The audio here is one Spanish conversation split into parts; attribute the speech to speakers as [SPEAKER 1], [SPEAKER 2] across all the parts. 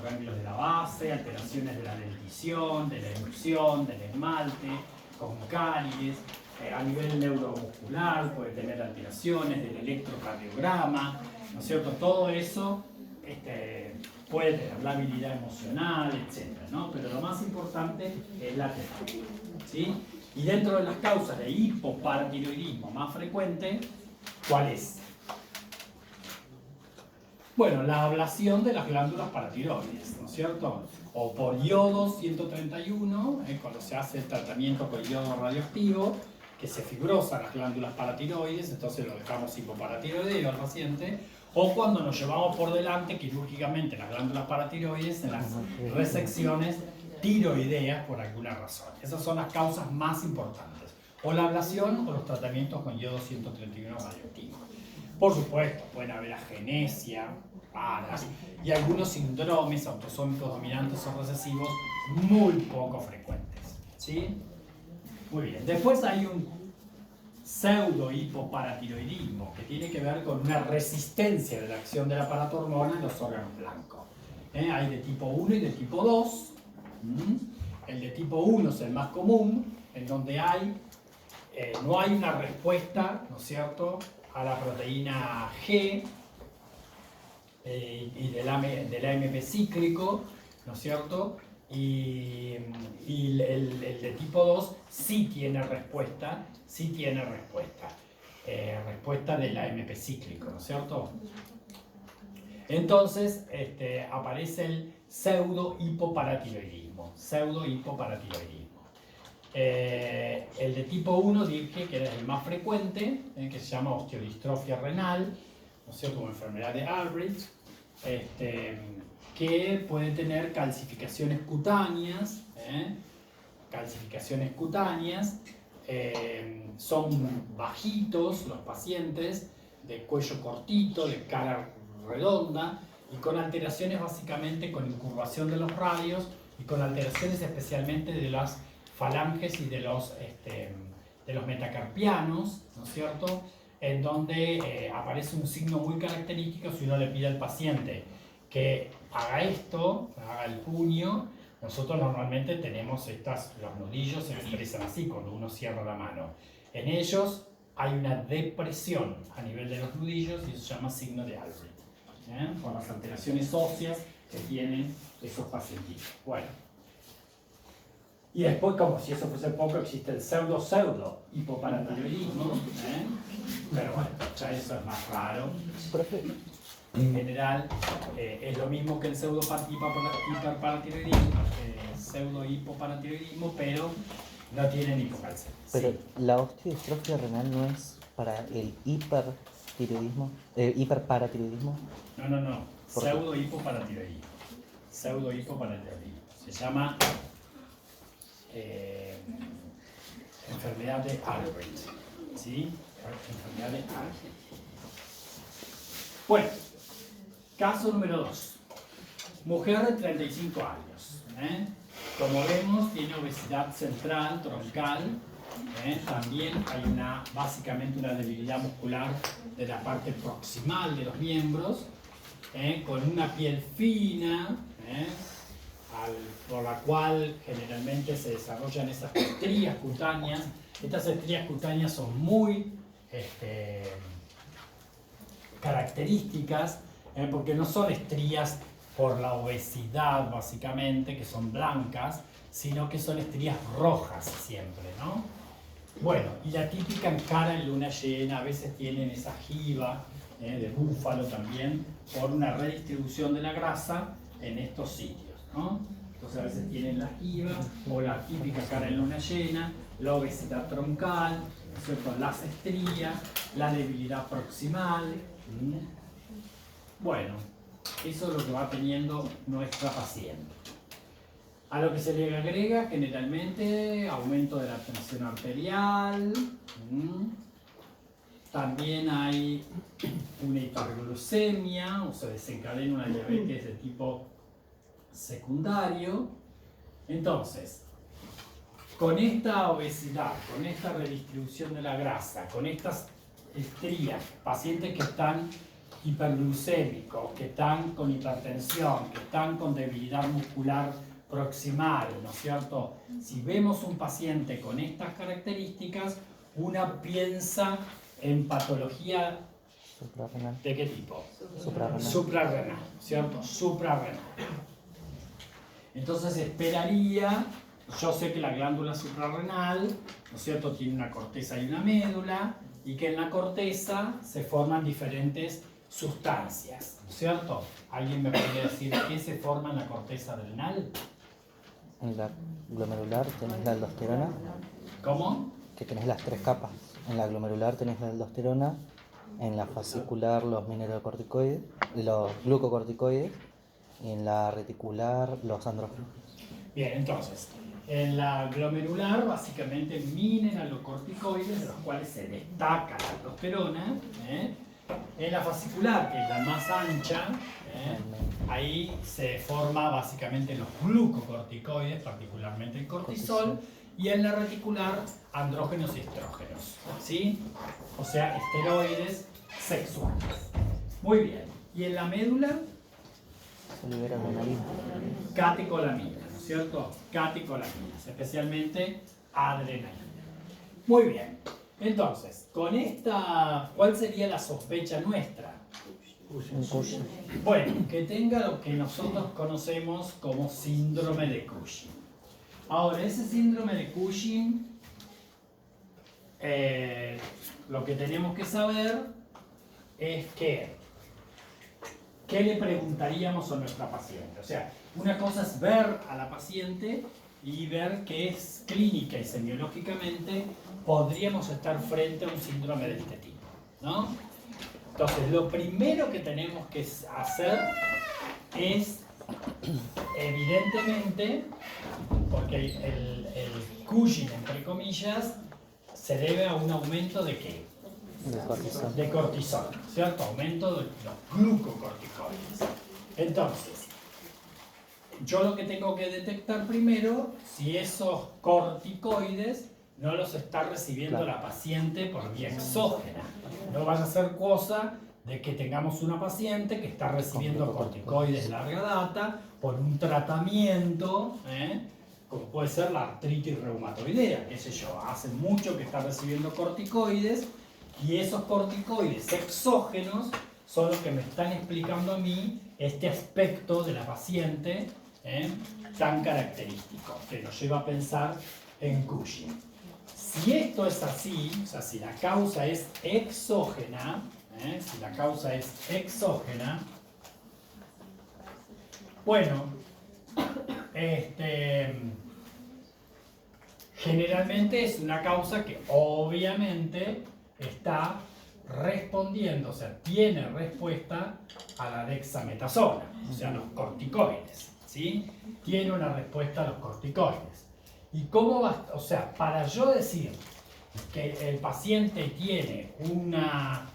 [SPEAKER 1] ganglios de la base, alteraciones de la dentición, de la elusión, del esmalte, con caries. A nivel neuromuscular puede tener alteraciones del electrocardiograma, ¿no es cierto? Todo eso puede tener la habilidad emocional, etc., ¿no? Pero lo más importante es la terapia, ¿sí? Y dentro de las causas de hipoparatiroidismo más frecuente, ¿cuál es? Bueno, la ablación de las glándulas paratiroides, ¿no es cierto? O por yodo 131, cuando se hace el tratamiento con yodo radioactivo, que se fibrosan las glándulas paratiroides, entonces lo dejamos hipoparatiroideo al paciente, o cuando nos llevamos por delante quirúrgicamente las glándulas paratiroides en las resecciones tiroideas por alguna razón. Esas son las causas más importantes, o la ablación o los tratamientos con yodo 131 radioactivo. Por supuesto, pueden haber agenesia, paras y algunos síndromes autosómicos dominantes o recesivos muy poco frecuentes, ¿sí? Muy bien. Después hay un pseudo hipoparatiroidismo que tiene que ver con una resistencia de la acción de la paratormona en los órganos blancos. Hay de tipo 1 y de tipo 2. El de tipo 1 es el más común, en donde no hay una respuesta, ¿no es cierto?, a la proteína G y del AMP cíclico, ¿no es cierto? Y el de tipo 2 sí tiene respuesta, respuesta del AMP cíclico, ¿no es cierto? Entonces aparece el pseudo hipoparatiroidismo. El de tipo 1 dije que era el más frecuente, que se llama osteodistrofia renal, ¿no es cierto?, como enfermedad de Albright, que puede tener calcificaciones cutáneas, son bajitos los pacientes, de cuello cortito, de cara redonda, y con alteraciones básicamente con incurvación de los radios y con alteraciones especialmente de las falanges y de los metacarpianos, ¿no es cierto?, en donde aparece un signo muy característico. Si uno le pide al paciente que haga esto, haga el puño, nosotros normalmente tenemos los nudillos se expresan así cuando uno cierra la mano. En ellos hay una depresión a nivel de los nudillos y eso se llama signo de Albright, por las alteraciones óseas que tienen esos pacientitos. Bueno. Y después, como si eso fuese poco, existe el pseudo hipoparatiroidismo, pero bueno, ya eso es más raro. En general, es lo mismo que el pseudo hipoparatiroidismo, pero no tienen hipocalcemia.
[SPEAKER 2] Pero
[SPEAKER 1] sí.
[SPEAKER 2] la osteodistrofia renal no es para el hiperparatiroidismo.
[SPEAKER 1] No. Pseudo hipoparatiroidismo. Se llama enfermedad de Albright. ¿Sí? Enfermedad de Albright. Bueno, caso número 2. Mujer de 35 años. Como vemos, tiene obesidad central, troncal. También hay básicamente una debilidad muscular de la parte proximal de los miembros, con una piel fina, por la cual generalmente se desarrollan esas estrías cutáneas. Estas estrías cutáneas son muy características, porque no son estrías por la obesidad básicamente, que son blancas, sino que son estrías rojas siempre, ¿no? Bueno, y la típica en cara en luna llena, a veces tienen esa jiba de búfalo también, por una redistribución de la grasa en estos sitios, ¿no? Entonces a veces tienen la jiba o la típica cara en luna llena, la obesidad troncal, ¿no es cierto?, las estrías, la debilidad proximal. Bueno, eso es lo que va teniendo nuestra paciente. A lo que se le agrega generalmente aumento de la tensión arterial. También hay una hiperglucemia, o se desencadena una diabetes de tipo secundario. Entonces, con esta obesidad, con esta redistribución de la grasa, con estas estrías, pacientes que están hiperglucémicos, que están con hipertensión, que están con debilidad muscular proximal, ¿no es cierto? Si vemos un paciente con estas características, una piensa en patología
[SPEAKER 2] Suprarrenal.
[SPEAKER 1] ¿de qué tipo?
[SPEAKER 2] Suprarrenal.
[SPEAKER 1] Suprarrenal, ¿cierto? Suprarrenal. Entonces esperaría, yo sé que la glándula suprarrenal, ¿no es cierto?, tiene una corteza y una médula, y que en la corteza se forman diferentes sustancias, ¿no es cierto? ¿Alguien me podría decir qué se forma en la corteza renal?
[SPEAKER 2] En la glomerular tenés la aldosterona,
[SPEAKER 1] ¿Cómo?
[SPEAKER 2] que tenés las 3 capas. En la glomerular tenés la aldosterona, en la fascicular los mineralocorticoides, los glucocorticoides, y en la reticular los andrógenos.
[SPEAKER 1] Bien, entonces, en la glomerular básicamente mineralocorticoides, de los cuales se destaca la aldosterona, ¿eh? En la fascicular, que es la más ancha, ahí se forma básicamente los glucocorticoides, particularmente el cortisol, y en la reticular andrógenos y estrógenos, ¿sí? O sea, esteroides sexuales. Muy bien. ¿Y en la médula?
[SPEAKER 2] Se libera adrenalina.
[SPEAKER 1] Catecolaminas, ¿no es cierto? Catecolaminas, especialmente adrenalina. Muy bien. Entonces, con esta, ¿cuál sería la sospecha nuestra?
[SPEAKER 2] Un Cushing.
[SPEAKER 1] Bueno, que tenga lo que nosotros conocemos como síndrome de Cushing. Ahora, ese síndrome de Cushing, lo que tenemos que saber es que, ¿qué le preguntaríamos a nuestra paciente? O sea, una cosa es ver a la paciente y ver que es clínica y semiológicamente podríamos estar frente a un síndrome de este tipo, ¿no? Entonces, lo primero que tenemos que hacer es, evidentemente, porque el Cushing, entre comillas, se debe a un aumento de ¿qué?
[SPEAKER 2] De cortisol.
[SPEAKER 1] De cortisol, ¿cierto? Aumento de los glucocorticoides. Entonces, yo lo que tengo que detectar primero, si esos corticoides no los está recibiendo
[SPEAKER 2] Claro.
[SPEAKER 1] la paciente por vía exógena. No vaya a ser cosa de que tengamos una paciente que está recibiendo corticoides de larga data por un tratamiento, como puede ser la artritis reumatoidea, qué sé yo, hace mucho que está recibiendo corticoides y esos corticoides exógenos son los que me están explicando a mí este aspecto de la paciente tan característico, que nos lleva a pensar en Cushing. Si esto es así, o sea, si la causa es exógena, bueno, generalmente es una causa que obviamente está respondiendo, o sea, tiene respuesta a la dexametasona, o sea, los corticoides, ¿sí? Tiene una respuesta a los corticoides. ¿Y cómo va? O sea, para yo decir que el paciente tiene una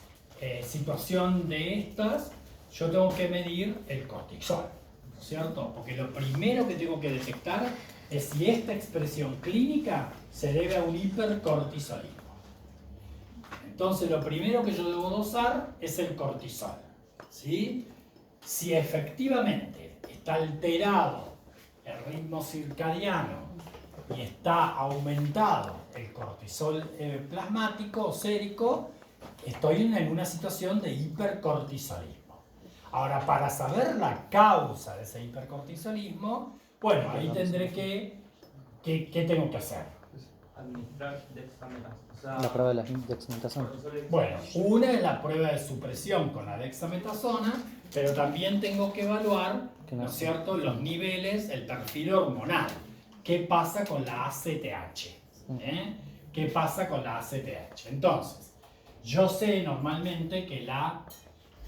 [SPEAKER 1] situación de estas, yo tengo que medir el cortisol, ¿no es cierto? Porque lo primero que tengo que detectar es si esta expresión clínica se debe a un hipercortisolismo. Entonces, lo primero que yo debo dosar es el cortisol, ¿sí? Si efectivamente está alterado el ritmo circadiano y está aumentado el cortisol plasmático o sérico, estoy en una situación de hipercortisolismo. Ahora, para saber la causa de ese hipercortisolismo, bueno, ahí tendré ¿qué tengo que hacer?
[SPEAKER 3] Administrar dexametasona.
[SPEAKER 2] La prueba de la dexametasona.
[SPEAKER 1] Bueno, una es la prueba de supresión con la dexametasona, pero también tengo que evaluar, ¿no es cierto?, los niveles, el perfil hormonal. ¿Qué pasa con la ACTH? ¿Qué pasa con la ACTH? Entonces, yo sé normalmente que la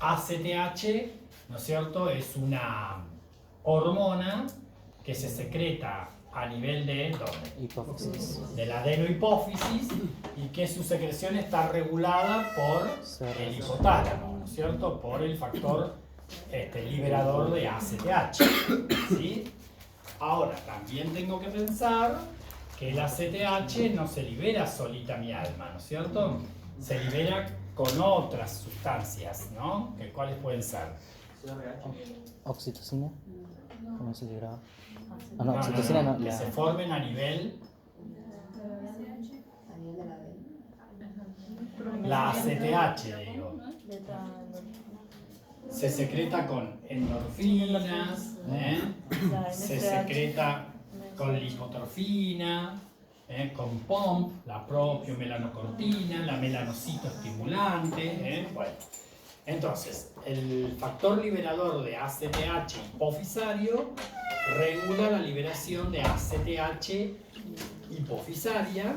[SPEAKER 1] ACTH, ¿no es cierto?, es una hormona que se secreta a nivel de ¿dónde?
[SPEAKER 2] Hipófisis.
[SPEAKER 1] De la adenohipófisis y que su secreción está regulada por el hipotálamo, ¿no es cierto?, por el factor liberador de ACTH, ¿sí? Ahora, también tengo que pensar que el ACTH no se libera solita mi alma, ¿no es cierto? Se libera con otras sustancias, ¿no? ¿Cuáles pueden ser?
[SPEAKER 2] Oxitocina. ¿Cómo se libera? Ah,
[SPEAKER 1] No,
[SPEAKER 2] no, oxitocina no.
[SPEAKER 1] que
[SPEAKER 2] La...
[SPEAKER 1] se formen a nivel... La ACTH, digo. Se secreta con endorfinas, se secreta con lipotrofina, con POMP, la propiomelanocortina, la melanocitoestimulante. Bueno. Entonces, el factor liberador de ACTH hipofisario regula la liberación de ACTH hipofisaria,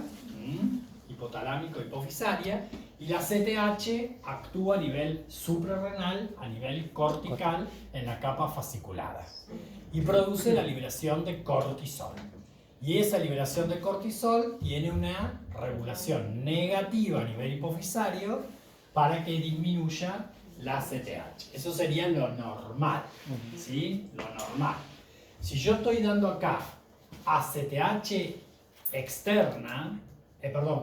[SPEAKER 1] hipotalámico hipofisaria, y la CTH actúa a nivel suprarrenal, a nivel cortical, en la capa fasciculada, y produce la liberación de cortisol. Y esa liberación de cortisol tiene una regulación negativa a nivel hipofisario para que disminuya la CTH. Eso sería lo normal, ¿sí? Lo normal. Si yo estoy dando acá ACTH externa,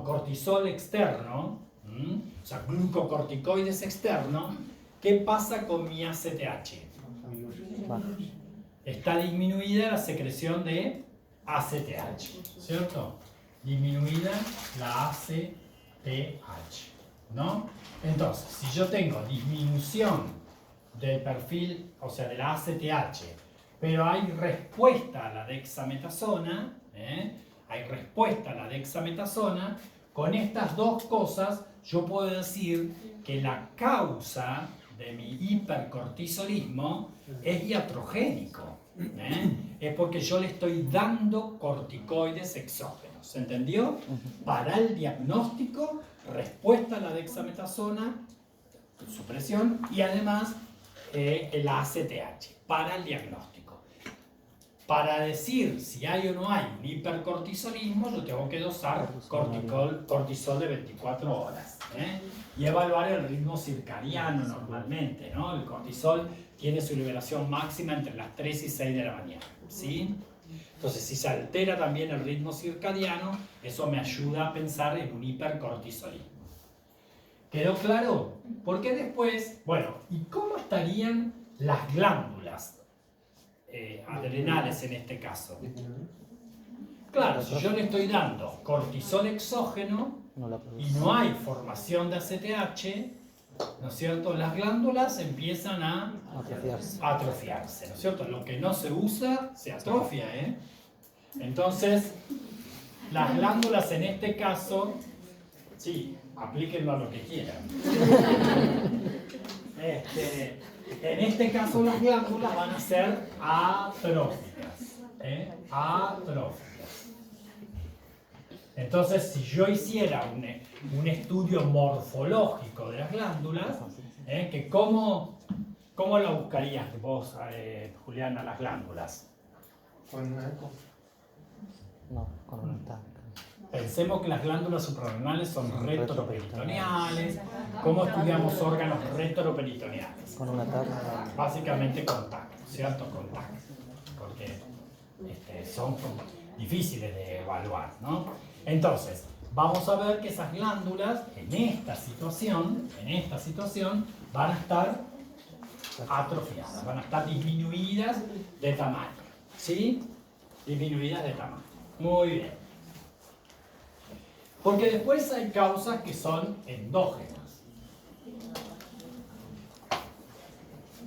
[SPEAKER 1] cortisol externo, o sea, glucocorticoides externo, ¿qué pasa con mi ACTH? Está disminuida la secreción de ACTH, ¿cierto? Disminuida la ACTH, ¿no? Entonces, si yo tengo disminución del perfil, o sea, de la ACTH, pero hay respuesta a la dexametasona, con estas dos cosas yo puedo decir que la causa de mi hipercortisolismo es iatrogénico. Es porque yo le estoy dando corticoides exógenos. ¿Se entendió? Para el diagnóstico, respuesta a la dexametasona, supresión, y además el ACTH para el diagnóstico. Para decir si hay o no hay un hipercortisolismo, yo tengo que dosar cortisol de 24 horas. Y evaluar el ritmo circadiano normalmente, ¿no? El cortisol tiene su liberación máxima entre las 3 y 6 de la mañana, ¿sí? Entonces, si se altera también el ritmo circadiano, eso me ayuda a pensar en un hipercortisolismo. ¿Quedó claro? Porque después, bueno, ¿y cómo estarían las glándulas adrenales en este caso? Claro, si yo le estoy dando cortisol exógeno y no hay formación de ACTH, ¿no es cierto? Las glándulas empiezan a atrofiarse, ¿no es cierto? Lo que no se usa se atrofia, ¿eh? Entonces, las glándulas en este caso, sí, aplíquenlo a lo que quieran. En este caso las glándulas van a ser atróficas, atróficas. Entonces, si yo hiciera un estudio morfológico de las glándulas, que ¿cómo la buscarías vos, Juliana, las glándulas?
[SPEAKER 3] Con un eco.
[SPEAKER 2] No, con un TAC.
[SPEAKER 1] Pensemos que las glándulas suprarrenales son retroperitoneales. ¿Cómo estudiamos órganos retroperitoneales?
[SPEAKER 2] Con una TAC.
[SPEAKER 1] Básicamente con TAC, ¿cierto? Con TAC. Porque son difíciles de evaluar, ¿no? Entonces, vamos a ver que esas glándulas en esta situación van a estar atrofiadas, van a estar disminuidas de tamaño, ¿sí? Disminuidas de tamaño. Muy bien. Porque después hay causas que son endógenas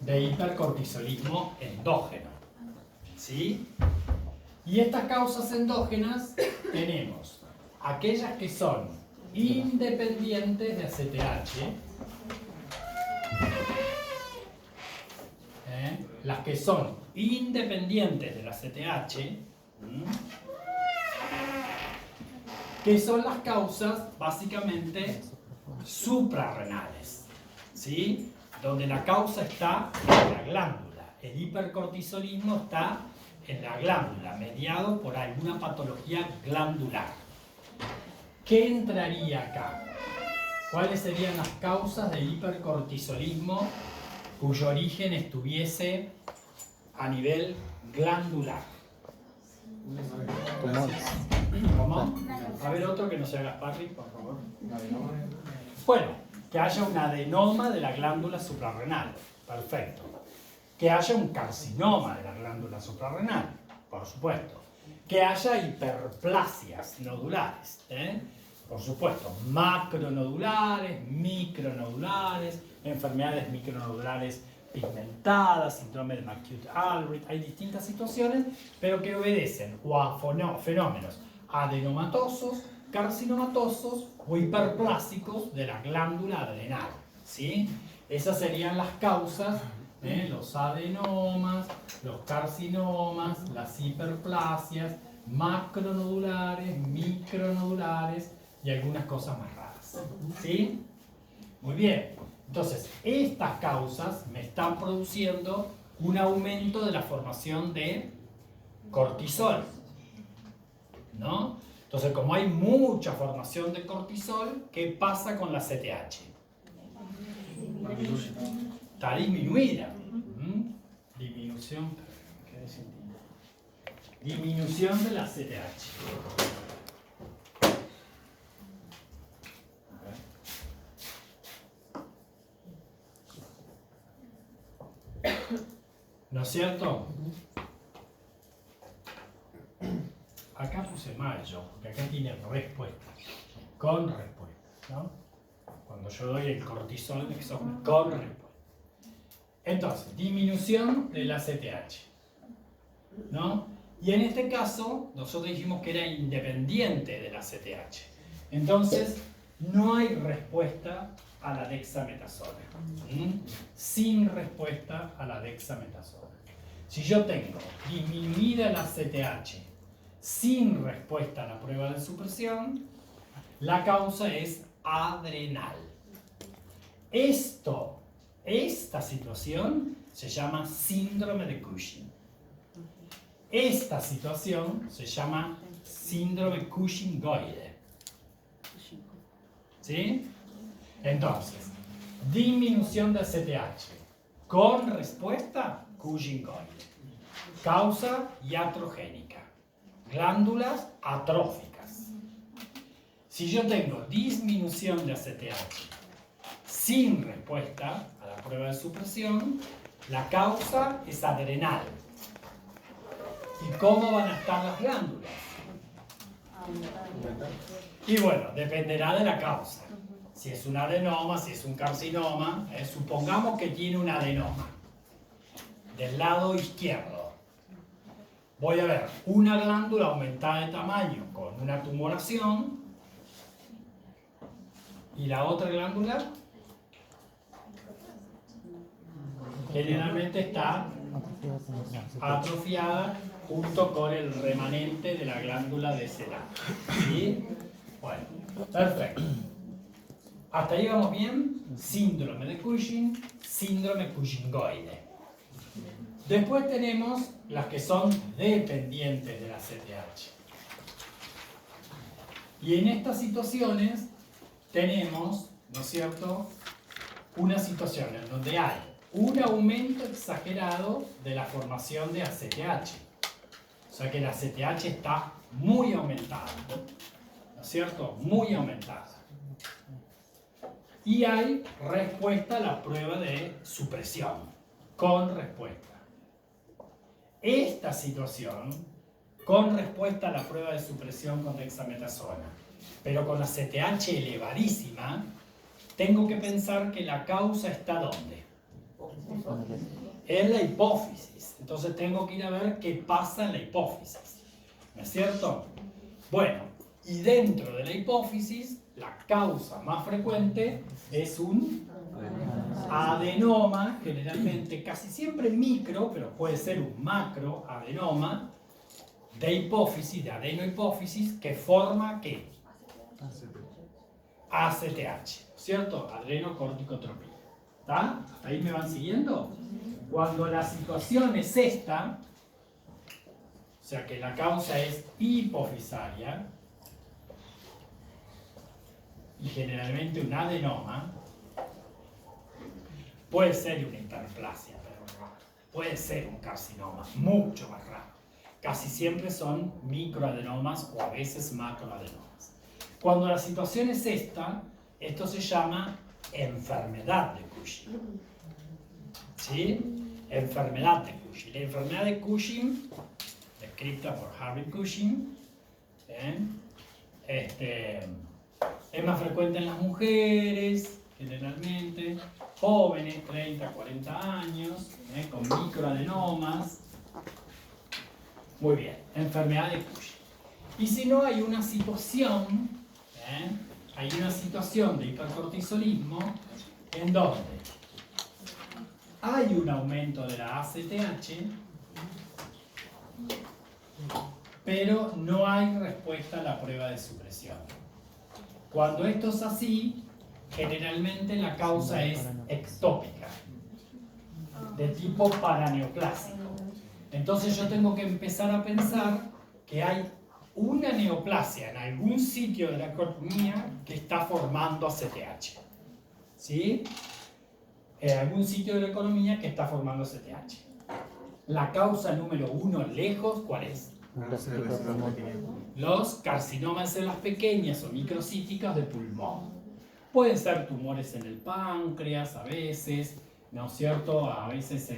[SPEAKER 1] de hipercortisolismo endógeno, ¿sí? Y estas causas endógenas tenemos aquellas que son independientes de ACTH, las que son independientes del ACTH, que son las causas básicamente suprarrenales, ¿sí? Donde la causa está en la glándula. El hipercortisolismo está en la glándula, mediado por alguna patología glandular. ¿Qué entraría acá? ¿Cuáles serían las causas del hipercortisolismo cuyo origen estuviese a nivel glandular? ¿Cómo? A ver, otro que no sea Gasparri, por favor. Bueno, Que haya un adenoma de la glándula suprarrenal. Perfecto. Que haya un carcinoma de la glándula suprarrenal. Por supuesto. Que haya hiperplasias nodulares. Por supuesto. Macronodulares, micronodulares, enfermedades micronodulares pigmentadas, síndrome de McCute-Albright. Hay distintas situaciones, pero que obedecen o a fenómenos adenomatosos, carcinomatosos o hiperplásicos de la glándula adrenal. ¿Sí? Esas serían las causas, los adenomas, los carcinomas, las hiperplasias, macronodulares, micronodulares y algunas cosas más raras. ¿Sí? Muy bien. Entonces, estas causas me están produciendo un aumento de la formación de cortisol. ¿No? Entonces, como hay mucha formación de cortisol, ¿qué pasa con la CTH? Está disminuida. Disminución. Disminución de la CTH. ¿No es cierto? Acá puse mal yo, porque acá tiene respuesta. Con respuesta, ¿no? Cuando yo doy el cortisol, son con respuesta. Entonces, disminución de la CTH, ¿no? Y en este caso, nosotros dijimos que era independiente de la CTH. Entonces, no hay respuesta a la dexametasona. Sin respuesta a la dexametasona. Si yo tengo disminuida la CTH sin respuesta a la prueba de supresión, la causa es adrenal. Esta situación se llama síndrome de Cushing. Esta situación se llama síndrome Cushingoide. ¿Sí? Entonces, disminución del CTH con respuesta Cushingoide. Causa iatrogénica. Glándulas atróficas. Si yo tengo disminución de ACTH sin respuesta a la prueba de supresión, la causa es adrenal. ¿Y cómo van a estar las glándulas? Y bueno, dependerá de la causa. Si es un adenoma, si es un carcinoma, supongamos que tiene un adenoma del lado izquierdo. Voy a ver una glándula aumentada de tamaño con una tumoración y la otra glándula generalmente está atrofiada junto con el remanente de la glándula de Selan. ¿Sí? Bueno, perfecto. ¿Hasta ahí vamos bien? Síndrome de Cushing, síndrome Cushingoide. Después tenemos las que son dependientes de la CTH. Y en estas situaciones tenemos, ¿no es cierto?, una situación en donde hay un aumento exagerado de la formación de ACTH. O sea que la ACTH está muy aumentada, ¿no es cierto?, muy aumentada. Y hay respuesta a la prueba de supresión, con respuesta. Esta situación, con respuesta a la prueba de supresión con dexametasona, pero con la CTH elevadísima, tengo que pensar que la causa está ¿dónde? En la hipófisis. Entonces tengo que ir a ver qué pasa en la hipófisis. ¿No es cierto? Bueno, y dentro de la hipófisis, la causa más frecuente es un adenoma, generalmente casi siempre micro, pero puede ser un macroadenoma de hipófisis, de adenohipófisis, que forma ¿qué? ACTH, ¿cierto? Adrenocorticotropía. ¿Está? ¿Hasta ahí me van siguiendo? Cuando la situación es esta, o sea que la causa es hipofisaria, y generalmente un adenoma, puede ser una hiperplasia, pero raro. Puede ser un carcinoma, mucho más raro. Casi siempre son microadenomas o a veces macroadenomas. Cuando la situación es esta, esto se llama enfermedad de Cushing. ¿Sí? Enfermedad de Cushing. La enfermedad de Cushing, descrita por Harry Cushing, es más frecuente en las mujeres, generalmente, jóvenes, 30, 40 años, con microadenomas. Muy bien, enfermedad de Cushing. Y si no, hay una situación, de hipercortisolismo en donde hay un aumento de la ACTH, pero no hay respuesta a la prueba de supresión. Cuando esto es así, generalmente la causa es ectópica, de tipo paraneoplásico. Entonces yo tengo que empezar a pensar que hay una neoplasia en algún sitio de la economía que está formando ACTH. ¿Sí? En algún sitio de la economía que está formando ACTH. La causa número 1 lejos, ¿cuál es? Los carcinomas de células pequeñas o microcíticas de pulmón. Pueden ser tumores en el páncreas a veces, ¿no es cierto? A veces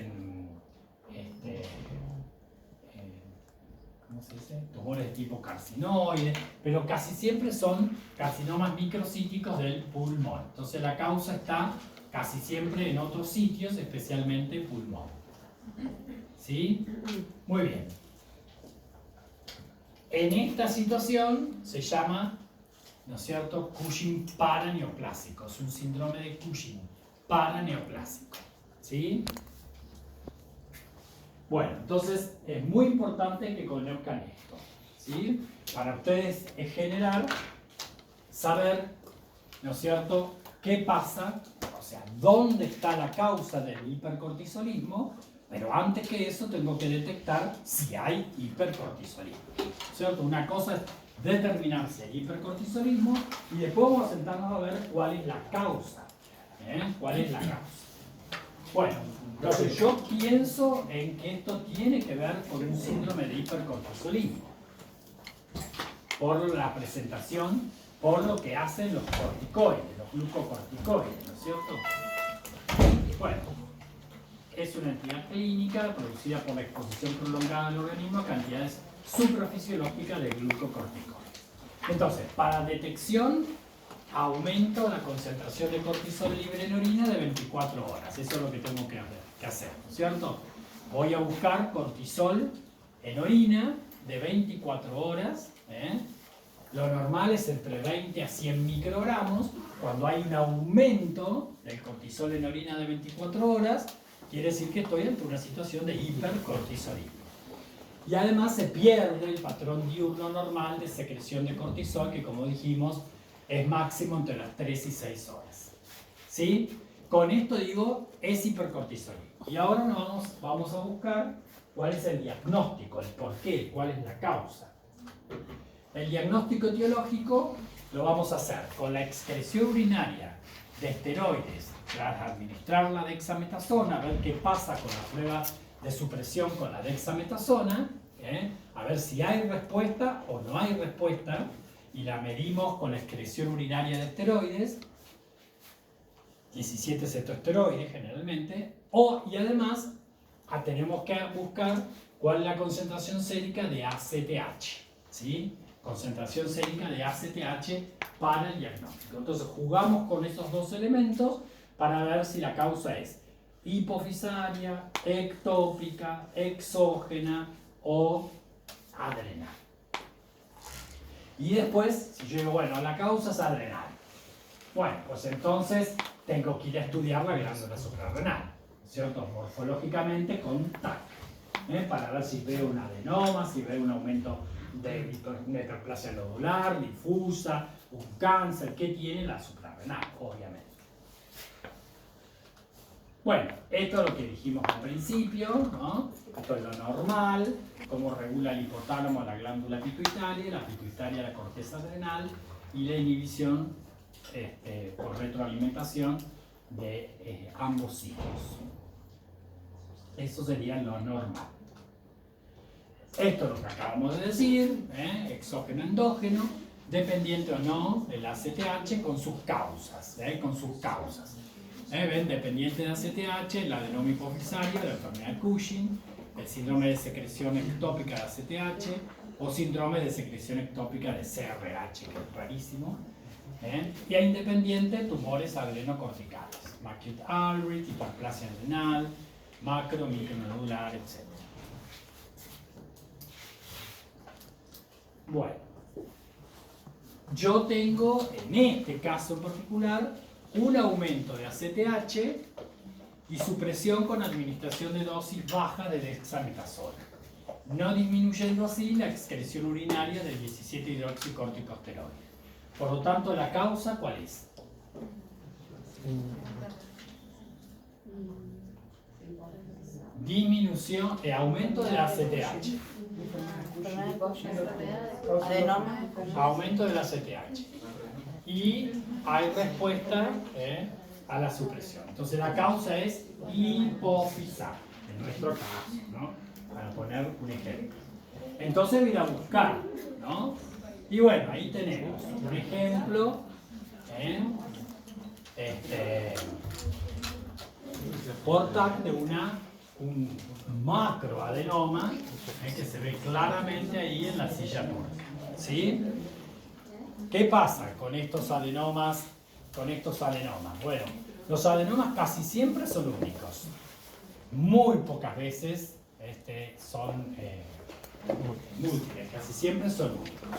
[SPEAKER 1] ¿cómo se dice? Tumores de tipo carcinoide, pero casi siempre son carcinomas microcíticos del pulmón. Entonces la causa está casi siempre en otros sitios, especialmente pulmón. ¿Sí? Muy bien. En esta situación se llama, ¿no es cierto?, Cushing paraneoplásico. Es un síndrome de Cushing paraneoplásico. ¿Sí? Bueno, entonces es muy importante que conozcan esto. ¿Sí? Para ustedes es general saber, ¿no es cierto?, qué pasa, o sea, dónde está la causa del hipercortisolismo, pero antes que eso tengo que detectar si hay hipercortisolismo. ¿Cierto? Una cosa es determinar si hay hipercortisolismo y después vamos a sentarnos a ver cuál es la causa. ¿Cuál es la causa? Bueno, entonces yo pienso en que esto tiene que ver con un síndrome de hipercortisolismo. Por la presentación, por lo que hacen los corticoides, los glucocorticoides, ¿no es cierto? Bueno, es una entidad clínica producida por la exposición prolongada del organismo a cantidades suprafisiológicas de glucocorticoides. Entonces, para detección, aumento la concentración de cortisol libre en orina de 24 horas. Eso es lo que tengo que hacer, ¿no es cierto? Voy a buscar cortisol en orina de 24 horas. Lo normal es entre 20 a 100 microgramos. Cuando hay un aumento del cortisol en orina de 24 horas, quiere decir que estoy ante una situación de hipercortisolismo. Y además se pierde el patrón diurno normal de secreción de cortisol, que como dijimos, es máximo entre las 3 y 6 horas. ¿Sí? Con esto digo, es hipercortisolismo. Y ahora vamos a buscar cuál es el diagnóstico, el por qué, cuál es la causa. El diagnóstico etiológico lo vamos a hacer con la excreción urinaria de esteroides tras administrar la dexametasona, a ver qué pasa con la prueba de supresión con la dexametasona, a ver si hay respuesta o no hay respuesta, y la medimos con la excreción urinaria de esteroides, 17 cetoesteroides generalmente, y además tenemos que buscar cuál es la concentración sérica de ACTH, ¿sí? Concentración sérica de ACTH para el diagnóstico. Entonces jugamos con esos dos elementos para ver si la causa es hipofisaria, ectópica, exógena o adrenal. Y después, si yo digo, bueno, la causa es adrenal. Bueno, pues entonces tengo que ir a estudiar la glándula suprarrenal, ¿cierto? Morfológicamente con TAC, para ver si veo un adenoma, si veo un aumento de hiperplasia nodular, difusa, un cáncer, ¿qué tiene la suprarrenal? Obviamente. Bueno, esto es lo que dijimos al principio, ¿no? Esto es lo normal, cómo regula el hipotálamo la glándula pituitaria, la pituitaria la corteza adrenal y la inhibición por retroalimentación de ambos ciclos. Eso sería lo normal. Esto es lo que acabamos de decir, exógeno, endógeno. dependiente o no del ACTH con sus causas, ¿Ven? Dependiente de ACTH, el adenoma hipofisario, la enfermedad de Cushing, el síndrome de secreción ectópica de ACTH o síndrome de secreción ectópica de CRH, que es rarísimo. Y a independiente, tumores adrenocorticales, acute alveolar, hiperplasia renal, macro, micronodular, etc. Bueno, yo tengo en este caso en particular un aumento de ACTH y supresión con administración de dosis baja de dexametasona, no disminuyendo así la excreción urinaria del 17-hidroxicorticosteroide. Por lo tanto, ¿la causa cuál es? Disminución, aumento de la ACTH. Aumento de la ACTH. Y hay respuesta a la supresión. Entonces la causa es hipofisar, en nuestro caso, ¿no? Para poner un ejemplo. Entonces voy a buscar, ¿no? Y bueno, ahí tenemos un ejemplo, por TAC de un macroadenoma que se ve claramente ahí en la silla turca, ¿sí? ¿Qué pasa con estos adenomas? Bueno, los adenomas casi siempre son únicos. Muy pocas veces son múltiples, casi siempre son únicos.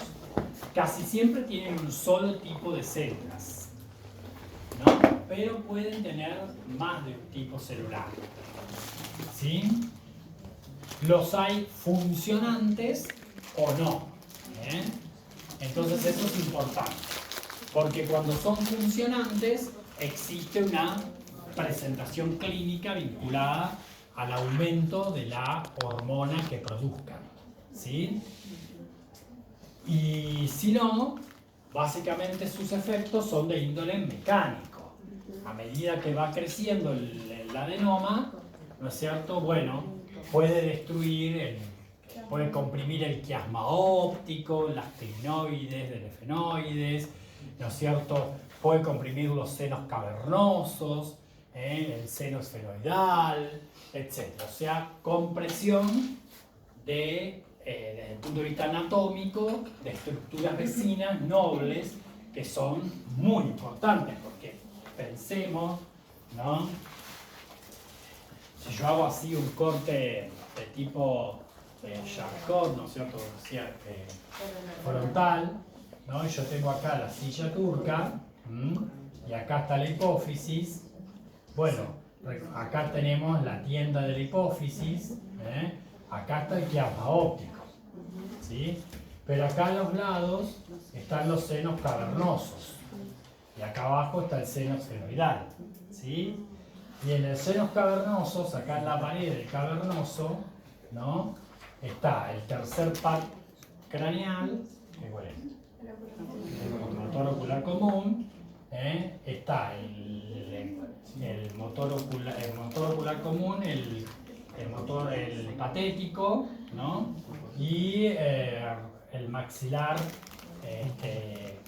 [SPEAKER 1] Casi siempre tienen un solo tipo de células, ¿no? Pero pueden tener más de un tipo celular, ¿sí? Los hay funcionantes o no, Entonces eso es importante, porque cuando son funcionantes existe una presentación clínica vinculada al aumento de la hormona que produzcan, ¿sí? Y si no, básicamente sus efectos son de índole mecánico. A medida que va creciendo el adenoma, ¿no es cierto? Bueno, puede destruir, puede comprimir el quiasma óptico, las clinoides, delefenoides, ¿no es cierto? Puede comprimir los senos cavernosos, el seno esfenoidal, etc. O sea, compresión desde el punto de vista anatómico, de estructuras vecinas nobles que son muy importantes, porque pensemos, ¿no? Si yo hago así un corte de tipo Charcot, ¿no es cierto? Frontal, ¿no? Yo tengo acá la silla turca, y acá está la hipófisis. Bueno, acá tenemos la tienda de la hipófisis, acá está el quiasma óptico, ¿sí? Pero acá a los lados están los senos cavernosos y acá abajo está el seno esfenoidal, ¿sí? Y en el senos cavernosos, acá en la pared del cavernoso, ¿no? Está el tercer par craneal, que bueno, el motor ocular común, está el motor ocular común, el patético, ¿no? Y el maxilar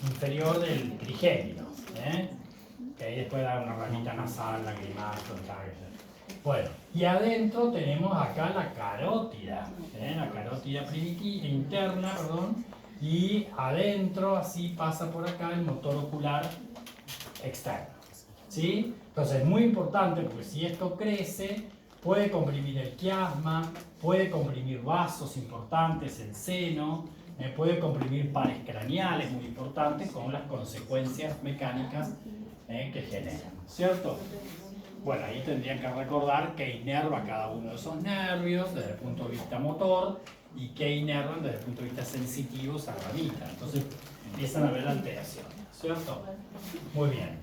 [SPEAKER 1] inferior del trigémino, que ahí después da una ramita nasal, lagrimal, frontal. Bueno, y adentro tenemos acá la carótida, la carótida primitiva, interna, perdón, y adentro así pasa por acá el motor ocular externo, ¿sí? Entonces es muy importante porque si esto crece, puede comprimir el quiasma, puede comprimir vasos importantes, el seno, puede comprimir pares craneales muy importantes con las consecuencias mecánicas que generan, ¿cierto? Bueno, ahí tendrían que recordar qué inerva cada uno de esos nervios desde el punto de vista motor y qué inervan desde el punto de vista sensitivo esa ramita. Entonces empiezan a haber alteraciones, ¿cierto? Muy bien.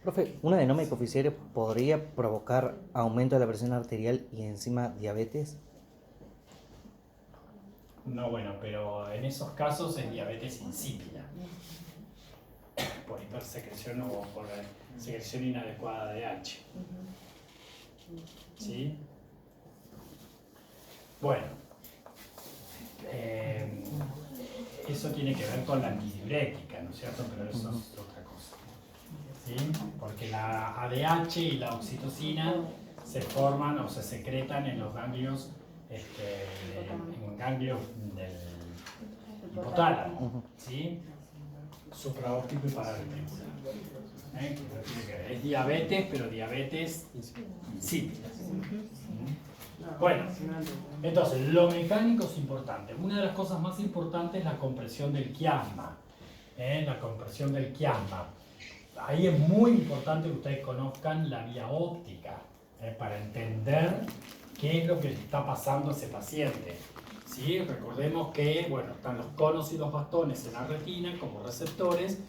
[SPEAKER 2] Profe, ¿un adenoma hipofisario podría provocar aumento de la presión arterial y encima diabetes?
[SPEAKER 1] No, bueno, pero en esos casos es diabetes insípida, por hipersecreción o por secreción inadecuada de H. ¿Sí? Bueno, eso tiene que ver con la antidiurética, ¿no es cierto? Pero eso es otra cosa. ¿Sí? Porque la ADH y la oxitocina se forman o se secretan en los ganglios, en ganglios del hipotálamo, ¿sí? Supraóptico y paraventricular. Es diabetes, pero diabetes insípida. Bueno, entonces lo mecánico es importante. Una de las cosas más importantes es la compresión del quiasma. La compresión del quiasma. Ahí es muy importante que ustedes conozcan la vía óptica para entender qué es lo que le está pasando a ese paciente. ¿Sí? Recordemos que bueno, están los conos y los bastones en la retina como receptores.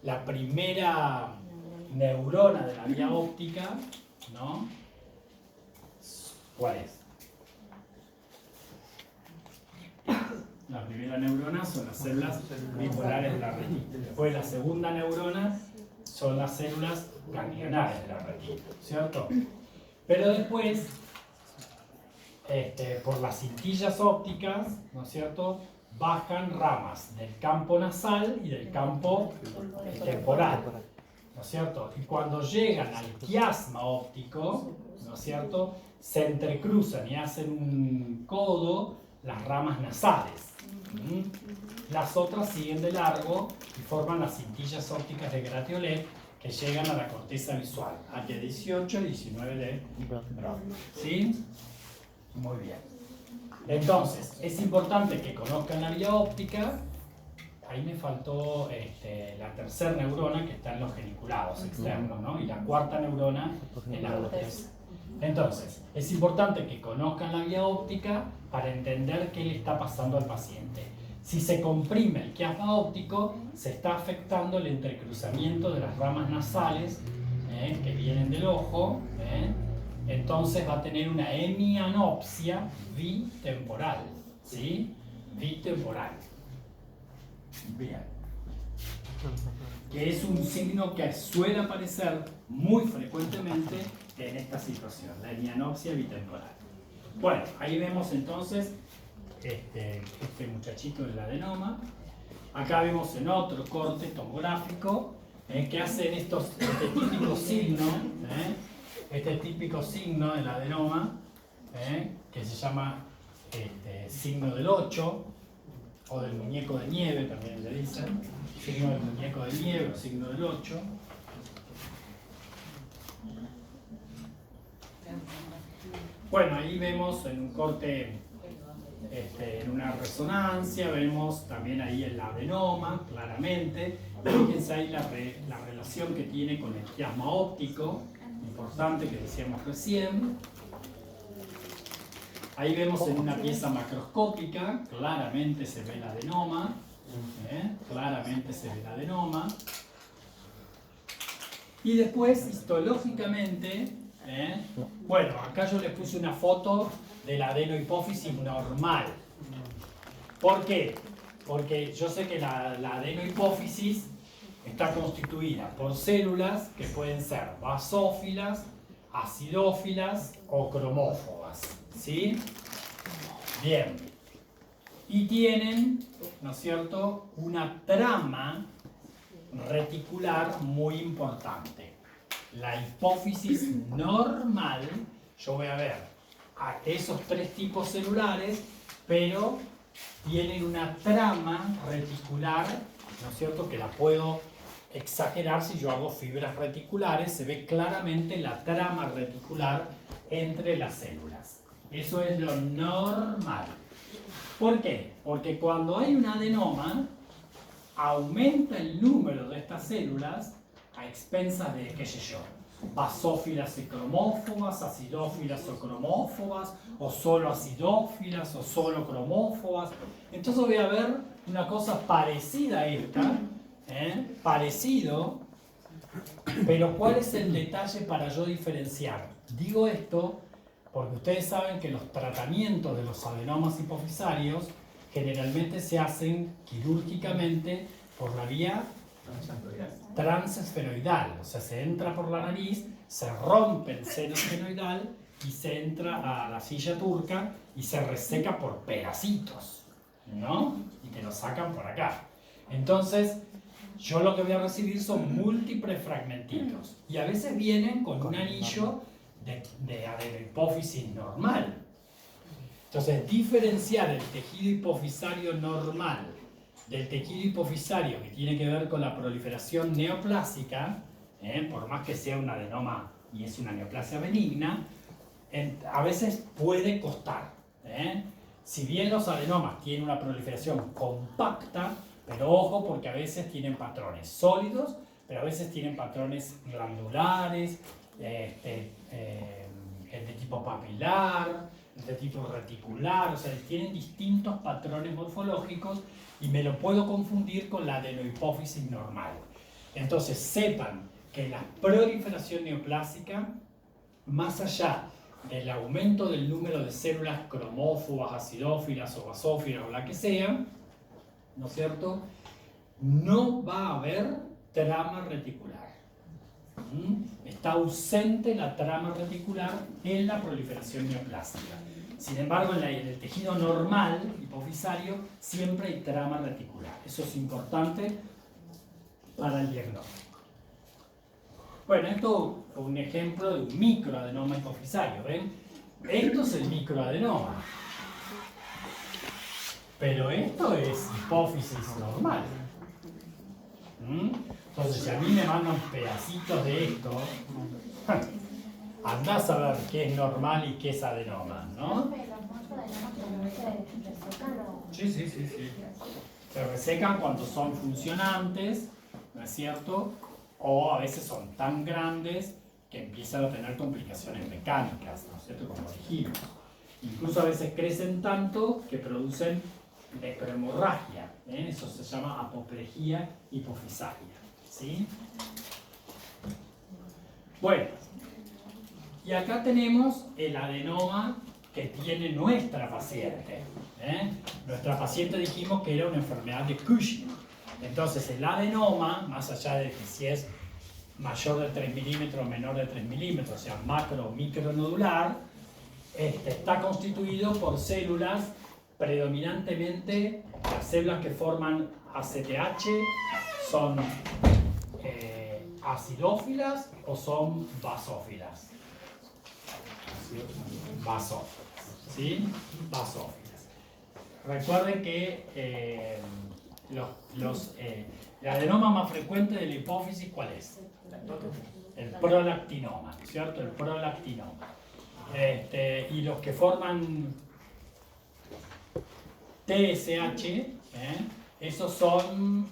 [SPEAKER 1] La primera neurona de la vía óptica, ¿no? ¿Cuál es? La primera neurona son las células bipolares de la retina. Después la segunda neurona son las células ganglionares de la retina, ¿cierto? Pero después, por las cintillas ópticas, ¿no es cierto?, bajan ramas del campo nasal y del campo temporal, ¿no es cierto? Y cuando llegan al quiasma óptico, ¿no es cierto?, se entrecruzan y hacen un codo las ramas nasales. Las otras siguen de largo y forman las cintillas ópticas de Gratiolet que llegan a la corteza visual, hacia 18 y 19 de Brodmann. ¿Sí? Muy bien. Entonces, es importante que conozcan la vía óptica. Ahí me faltó la tercera neurona que está en los geniculados externos, ¿no? Y la cuarta neurona en la corteza. Entonces, es importante que conozcan la vía óptica para entender qué le está pasando al paciente. Si se comprime el quiasma óptico, se está afectando el entrecruzamiento de las ramas nasales que vienen del ojo. Entonces va a tener una hemianopsia bitemporal. ¿Sí? Bitemporal. Bien. Que es un signo que suele aparecer muy frecuentemente en esta situación, la hemianopsia bitemporal. Bueno, ahí vemos entonces este muchachito del adenoma. Acá vemos en otro corte tomográfico que hacen este típico signo del adenoma, que se llama signo del 8 o del muñeco de nieve, también le dicen, signo del muñeco de nieve o signo del 8. Bueno, ahí vemos en un corte, en una resonancia, vemos también ahí el adenoma, claramente. Fíjense ahí la relación que tiene con el quiasma óptico, importante que decíamos recién. Ahí vemos en una pieza macroscópica, claramente se ve el adenoma, claramente se ve el adenoma. Y después, histológicamente, bueno, acá yo les puse una foto de la adenohipófisis normal. ¿Por qué? Porque yo sé que la adenohipófisis está constituida por células que pueden ser basófilas, acidófilas o cromófobas. ¿Sí? Bien. Y tienen, ¿no es cierto?, una trama reticular muy importante. La hipófisis normal, yo voy a ver a esos tres tipos celulares, pero tienen una trama reticular, ¿no es cierto?, que la puedo exagerar si yo hago fibras reticulares, se ve claramente la trama reticular entre las células. Eso es lo normal. ¿Por qué? Porque cuando hay un adenoma, aumenta el número de estas células a expensas de, qué sé yo, basófilas y cromófobas, acidófilas o cromófobas, o solo acidófilas o solo cromófobas. Entonces voy a ver una cosa parecida a esta, parecido, pero ¿cuál es el detalle para yo diferenciar? Digo esto porque ustedes saben que los tratamientos de los adenomas hipofisarios generalmente se hacen quirúrgicamente por la vía transesfenoidal, o sea, se entra por la nariz, se rompe el seno esfenoidal y se entra a la silla turca y se reseca por pedacitos. ¿no? Y te lo sacan por acá. Entonces, yo lo que voy a recibir son múltiples fragmentitos. Y a veces vienen con un anillo de adenohipófisis normal. Entonces, diferenciar el tejido hipofisario normal del tejido hipofisario que tiene que ver con la proliferación neoplásica, por más que sea un adenoma y es una neoplasia benigna, a veces puede costar. Si bien los adenomas tienen una proliferación compacta, pero ojo porque a veces tienen patrones sólidos, pero a veces tienen patrones glandulares, de tipo papilar, de tipo reticular, o sea, tienen distintos patrones morfológicos y me lo puedo confundir con la adenohipófisis normal. Entonces sepan que la proliferación neoplásica, más allá del aumento del número de células cromófobas, acidófilas o basófilas o la que sea, ¿no es cierto?, no va a haber trama reticular. Está ausente la trama reticular en la proliferación neoplástica. Sin embargo, en el tejido normal, hipofisario, siempre hay trama reticular. Eso es importante para el diagnóstico. Bueno, esto es un ejemplo de un microadenoma hipofisario, ¿ven? Esto es el microadenoma. Pero esto es hipófisis normal. Entonces, si a mí me mandan pedacitos de esto, andás a ver qué es normal y qué es adenoma, ¿no? Sí. Se resecan cuando son funcionantes, ¿no es cierto? O a veces son tan grandes que empiezan a tener complicaciones mecánicas, ¿no es cierto? Como dijimos. Incluso a veces crecen tanto que producen necrohemorragia, eso se llama apoplejía hipofisaria, ¿sí? Bueno, y acá tenemos el adenoma que tiene nuestra paciente. Nuestra paciente dijimos que era una enfermedad de Cushing. Entonces el adenoma, más allá de que si es mayor de 3 milímetros o menor de 3 milímetros, o sea macro o micronodular, está constituido por células, predominantemente las células que forman ACTH son acidófilas o son basófilas. Basófilas, ¿sí? Basófilas. Recuerden que el adenoma más frecuente de la hipófisis, ¿cuál es? El prolactinoma, ¿cierto? El prolactinoma. Y los que forman TSH, esos son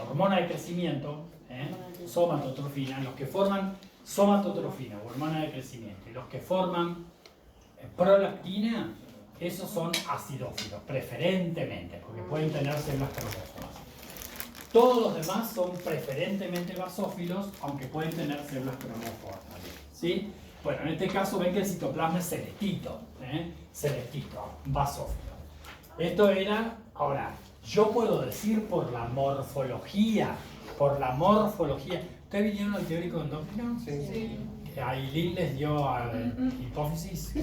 [SPEAKER 1] hormona de crecimiento, somatotrofina. Los que forman somatotrofina, hormona de crecimiento, y los que forman prolactina, esos son acidófilos, preferentemente, porque pueden tener células cromóforas. Todos los demás son preferentemente basófilos, aunque pueden tener células cromóforas también, ¿sí? Bueno, en este caso ven que el citoplasma es celestito, celestito, basófilo. Esto era, ahora, yo puedo decir por la morfología. ¿Ustedes vinieron al teórico endócrino?
[SPEAKER 4] Sí.
[SPEAKER 1] Ailín les dio a hipófisis,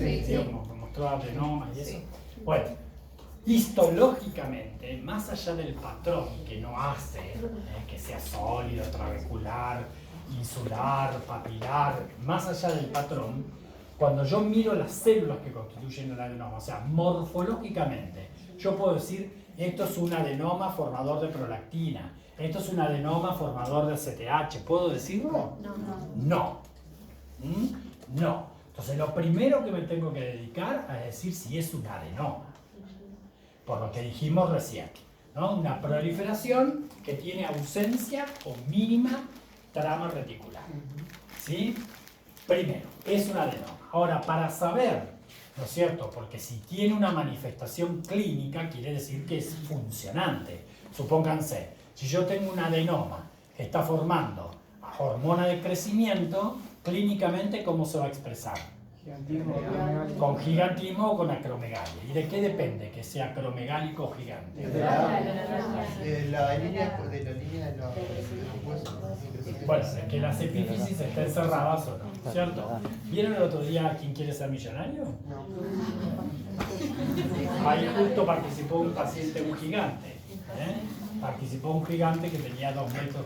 [SPEAKER 1] como mostró adenomas y eso.
[SPEAKER 4] Sí.
[SPEAKER 1] Bueno, histológicamente, más allá del patrón que no hace, que sea sólido, trabecular, insular, papilar, más allá del patrón, cuando yo miro las células que constituyen el adenoma, o sea, morfológicamente, yo puedo decir, esto es un adenoma formador de prolactina, esto es un adenoma formador de ACTH, ¿puedo decirlo? No. No. Entonces, lo primero que me tengo que dedicar a decir si es un adenoma, por lo que dijimos recién, ¿no? Una proliferación que tiene ausencia o mínima trama reticular, ¿sí? Primero, es un adenoma. Ahora, para saber, ¿no es cierto? Porque si tiene una manifestación clínica, quiere decir que es funcionante. Supónganse, si yo tengo un adenoma que está formando hormona de crecimiento, clínicamente, ¿cómo se va a expresar? Con gigantismo o con acromegalia. ¿Y de qué depende que sea acromegálico o gigante?
[SPEAKER 4] De la línea de los huesos.
[SPEAKER 1] Bueno, es que las epífisis estén cerradas o no, ¿cierto? ¿Vieron el otro día ¿Quién quiere ser millonario? Ahí justo participó un paciente, un gigante. Participó un gigante que tenía 2,30 metros.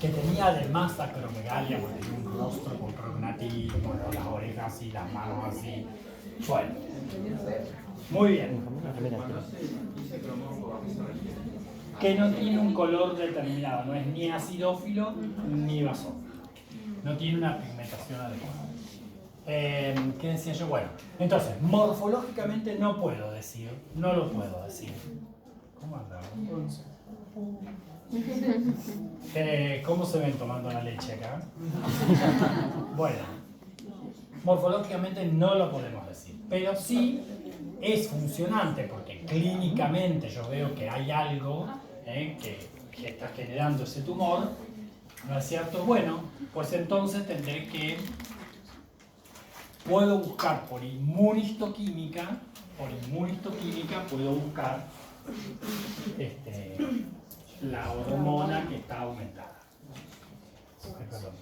[SPEAKER 1] Que tenía además acromegalia, porque tenía un rostro con prognatismo, ¿no? Las orejas y las manos así. Bueno, muy bien. Que no tiene un color determinado, no es ni acidófilo ni basófilo. No tiene una pigmentación adecuada. ¿Qué decía yo? Bueno, entonces, morfológicamente no puedo decir, no lo puedo decir. ¿Cómo andamos? ¿Cómo se ven tomando la leche acá? Bueno, morfológicamente no lo podemos decir, pero sí es funcionante porque clínicamente yo veo que hay algo que está generando ese tumor, ¿no es cierto? Bueno, pues entonces tendré que, puedo buscar por inmunistoquímica puedo buscar la hormona que está aumentada. Perdón.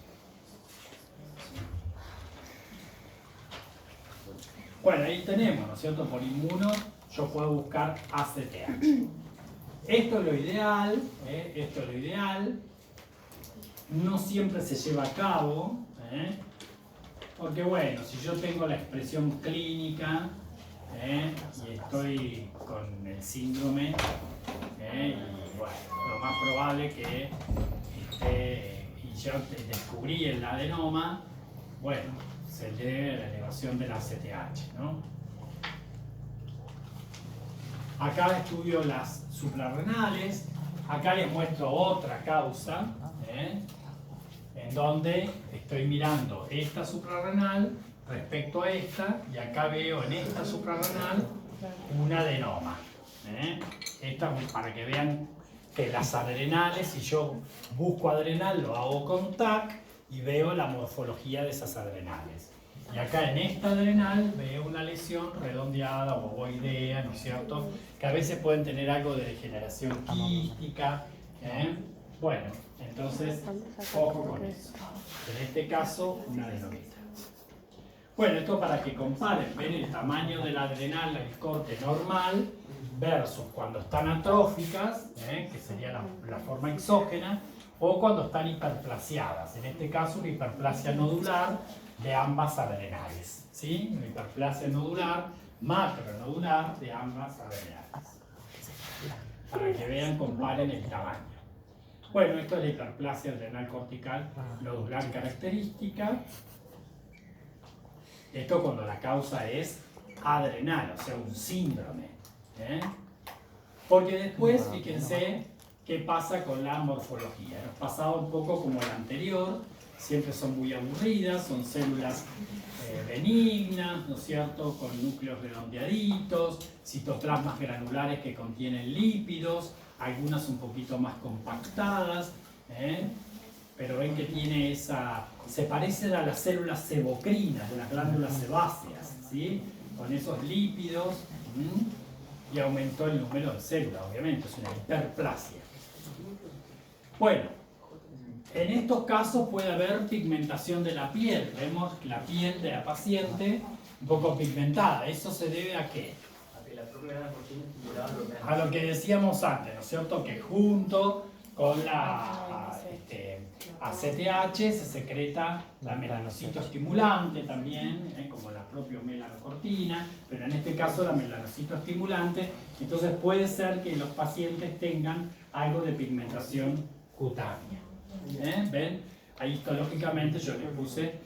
[SPEAKER 1] Bueno, ahí tenemos, ¿no es cierto? Por inmuno yo puedo buscar ACTH. Esto es lo ideal, esto es lo ideal. No siempre se lleva a cabo, porque bueno, si yo tengo la expresión clínica y estoy con el síndrome, y bueno, lo más probable que y yo descubrí el adenoma, bueno, se debe a la elevación de la ACTH, ¿no? Acá estudio las suprarrenales, acá les muestro otra causa, en donde estoy mirando esta suprarrenal respecto a esta, y acá veo en esta suprarrenal un adenoma. Esta para que vean que las adrenales, si yo busco adrenal, lo hago con TAC y veo la morfología de esas adrenales. Y acá en esta adrenal veo una lesión redondeada o ovoidea, ¿no es cierto? Que a veces pueden tener algo de degeneración quística. Bueno, entonces, ojo con eso. En este caso, una adenomita. Bueno, esto para que comparen, ven el tamaño de la adrenal, el corte normal, versus cuando están atróficas, que sería la forma exógena, o cuando están hiperplasiadas. En este caso, una hiperplasia nodular de ambas adrenales. ¿Sí? Una hiperplasia nodular, macronodular de ambas adrenales. Para que vean, comparen el tamaño. Bueno, esto es la hiperplasia adrenal cortical nodular característica. Esto cuando la causa es adrenal, o sea, un síndrome. Porque después, fíjense qué pasa con la morfología. Nos pasaba un poco como la anterior, siempre son muy aburridas, son células benignas, ¿no es cierto?, con núcleos redondeaditos, citoplasmas granulares que contienen lípidos, algunas un poquito más compactadas, pero ven que tiene esa... se parecen a las células sebocrinas de las glándulas sebáceas, ¿sí?, con esos lípidos, y aumentó el número de células, obviamente, es una hiperplasia. Bueno, en estos casos puede haber pigmentación de la piel. Vemos la piel de la paciente un poco pigmentada. ¿Eso se debe a qué? A lo que decíamos antes, ¿no es cierto? Que junto con la ACTH se secreta la melanocito estimulante también, como la propia melanocortina, pero en este caso la melanocito estimulante. Entonces puede ser que los pacientes tengan algo de pigmentación cutánea. ¿Ven? Ahí histológicamente yo les puse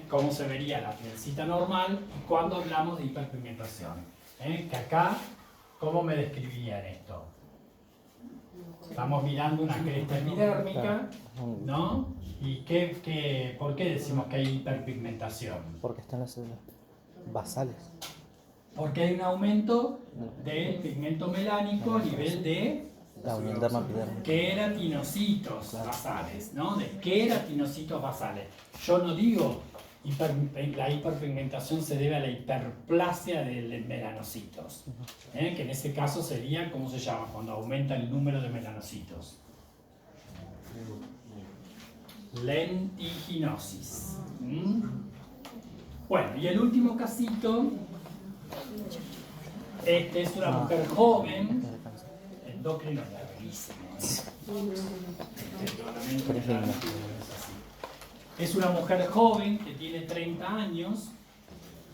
[SPEAKER 1] cómo se vería la pielcita normal cuando hablamos de hiperpigmentación. Que acá, ¿cómo me describirían esto? Estamos mirando una cresta epidérmica, ¿no? ¿Y por qué decimos que hay hiperpigmentación?
[SPEAKER 2] Porque están las células basales.
[SPEAKER 1] Porque hay un aumento del pigmento melánico a nivel de
[SPEAKER 2] La unión dermoepidérmica.
[SPEAKER 1] Queratinocitos basales, ¿no? De queratinocitos basales. Yo no digo la hiperpigmentación se debe a la hiperplasia de melanocitos, que en ese caso sería, ¿cómo se llama? Cuando aumenta el número de melanocitos. Lentiginosis. Bueno, y el último casito, este es una mujer joven, endocrino larguísimo, Es una mujer joven que tiene 30 años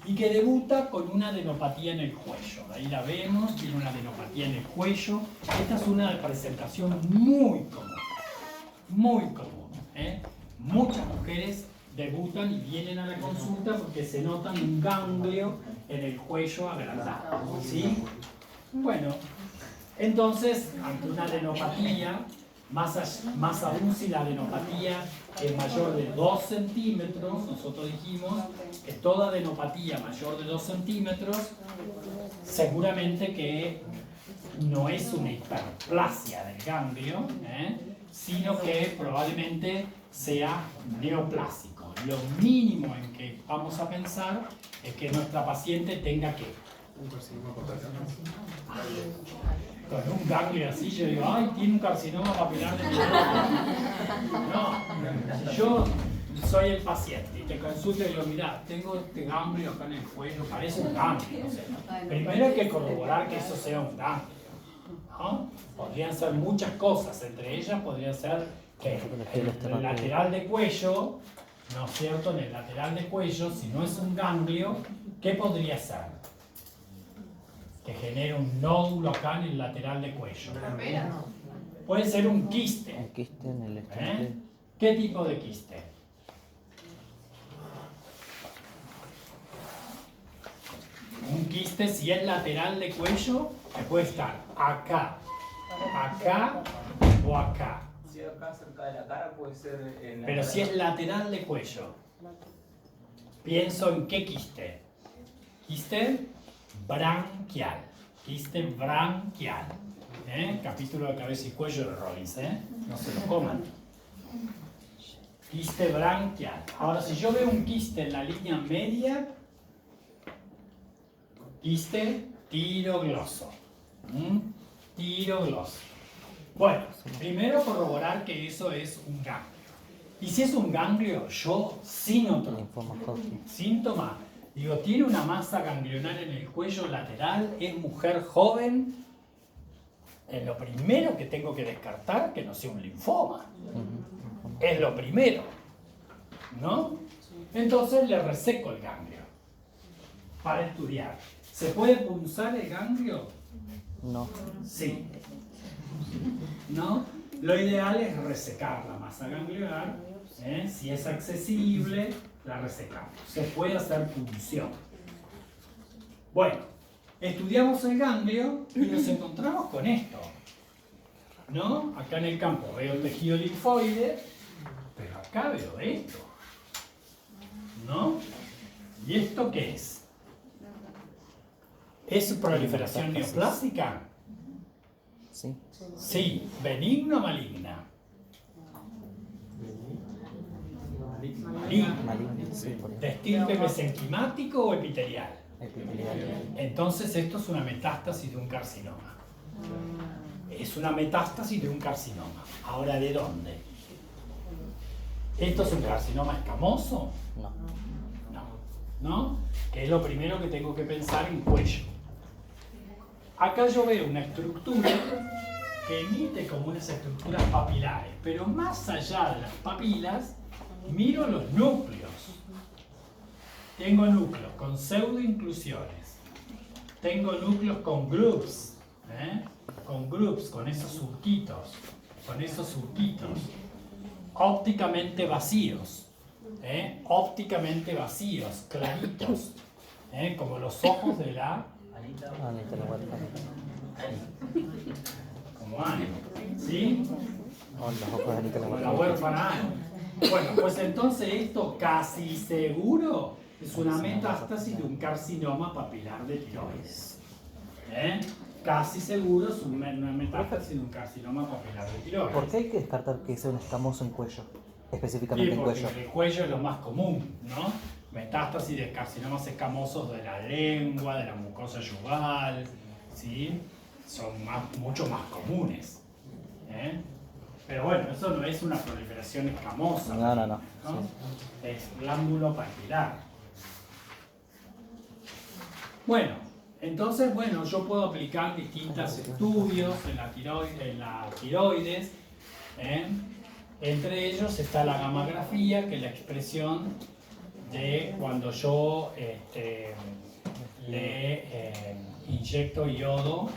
[SPEAKER 1] y que debuta con una adenopatía en el cuello. Ahí la vemos, tiene una adenopatía en el cuello. Esta es una presentación muy común, muy común. Muchas mujeres debutan y vienen a la consulta porque se notan un ganglio en el cuello agrandado, ¿sí? Bueno, entonces, ante una adenopatía, más aún si la adenopatía es mayor de 2 centímetros, nosotros dijimos que toda adenopatía mayor de 2 centímetros, seguramente que no es una hiperplasia del ganglio, sino que probablemente sea neoplásico. Lo mínimo en que vamos a pensar es que nuestra paciente tenga que
[SPEAKER 5] Un carcinoma papilar.
[SPEAKER 1] con un ganglio así, yo digo, ay, tiene un carcinoma papilar de tiroides. No, si yo soy el paciente y te consulto y digo, mira, tengo este ganglio acá en el cuello, parece un ganglio. O sea, primero hay que corroborar que eso sea un ganglio, ¿no? Podrían ser muchas cosas, entre ellas podría ser que en el lateral de cuello, ¿no es cierto? En el lateral de cuello, si no es un ganglio, ¿qué podría ser? Que genere un nódulo acá en el lateral de cuello. Puede ser un quiste.
[SPEAKER 2] Un quiste en el estante.
[SPEAKER 1] ¿Qué tipo de quiste? Un quiste, si es lateral de cuello, que puede estar acá, acá o acá.
[SPEAKER 3] Si acá cerca de la cara puede ser en la
[SPEAKER 1] Pero si es lateral de cuello, pienso en qué quiste. Quiste branquial. Quiste branquial. Capítulo de cabeza y cuello de Robbins. No se lo coman. Quiste branquial. Ahora, si yo veo un quiste en la línea media, quiste tirogloso. Tirogloso. Bueno, primero corroborar que eso es un ganglio. Y si es un ganglio, yo sin otro
[SPEAKER 2] Linfoma Hodgkin.
[SPEAKER 1] síntoma, digo, tiene una masa ganglionar en el cuello lateral, es mujer joven, lo primero que tengo que descartar que no sea un linfoma. Es lo primero, ¿no? Entonces le reseco el ganglio para estudiar. ¿Se puede punzar el ganglio?
[SPEAKER 2] No.
[SPEAKER 1] Sí. ¿No? Lo ideal es resecar la masa ganglionar. Si es accesible, la resecamos. Se puede hacer punción. Bueno, estudiamos el ganglio y nos encontramos con esto. ¿No? Acá en el campo veo tejido linfoide, pero acá veo esto. ¿No? ¿Y esto qué es? ¿Es proliferación neoplásica?
[SPEAKER 2] Sí.
[SPEAKER 1] Sí. ¿Benigna o maligna? Maligna.
[SPEAKER 2] Maligno. Sí, por
[SPEAKER 1] ¿De estirpe mesenquimático o epitelial?
[SPEAKER 2] epitelial.
[SPEAKER 1] Entonces esto es una metástasis de un carcinoma. Es una metástasis de un carcinoma. Ahora, ¿de dónde? ¿Esto es un carcinoma escamoso?
[SPEAKER 2] No.
[SPEAKER 1] No. ¿No? Que es lo primero que tengo que pensar en cuello. Acá yo veo una estructura que emite como unas estructuras papilares, pero más allá de las papilas, miro los núcleos. Tengo núcleos con pseudoinclusiones. Tengo núcleos con groups, con esos surquitos, ópticamente vacíos, claritos, como los ojos de la
[SPEAKER 3] Anita.
[SPEAKER 2] Anita la huérfana.
[SPEAKER 1] como Anne, ¿sí?
[SPEAKER 2] O los ojos de Anita la
[SPEAKER 1] Como la
[SPEAKER 2] huérfana.
[SPEAKER 1] huérfana Anne. Bueno, pues entonces esto casi seguro es una metástasis de un carcinoma papilar de tiroides. Casi seguro es una metástasis de un carcinoma papilar de tiroides.
[SPEAKER 2] ¿Por qué hay que descartar que sea un escamoso en cuello?
[SPEAKER 1] Sí,
[SPEAKER 2] Específicamente en
[SPEAKER 1] porque
[SPEAKER 2] cuello.
[SPEAKER 1] el cuello es lo más común, ¿no? Metástasis de carcinomas escamosos de la lengua, de la mucosa yugal, ¿sí? Son mucho más comunes. Pero bueno, eso no es una proliferación escamosa.
[SPEAKER 2] No. Sí.
[SPEAKER 1] Es glándulo papilar. Bueno, entonces, yo puedo aplicar distintos estudios en la tiroides. Entre ellos está la gammagrafía, que es la expresión de cuando yo le inyecto yodo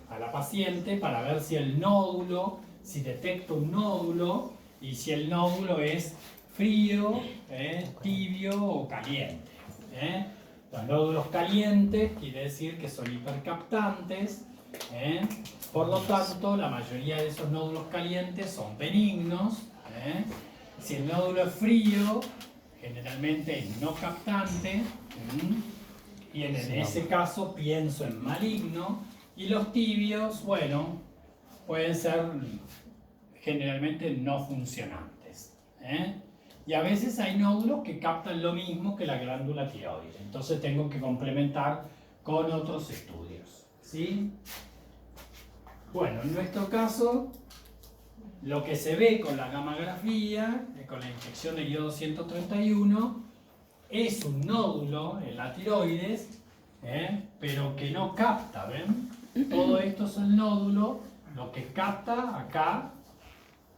[SPEAKER 1] a la paciente para ver si el nódulo, si detecto un nódulo y si el nódulo es frío, tibio o caliente. Los nódulos calientes quiere decir que son hipercaptantes. Por lo tanto, la mayoría de esos nódulos calientes son benignos. Si el nódulo es frío, generalmente es no captante. Y en ese caso pienso en maligno. Y los tibios, pueden ser generalmente no funcionantes. Y a veces hay nódulos que captan lo mismo que la glándula tiroides. Entonces tengo que complementar con otros estudios. ¿Sí? Bueno, en nuestro caso, lo que se ve con la gammagrafía, con la inyección de yodo 131, es un nódulo en la tiroides, pero que no capta, ¿ven? Todo esto es el nódulo, lo que capta acá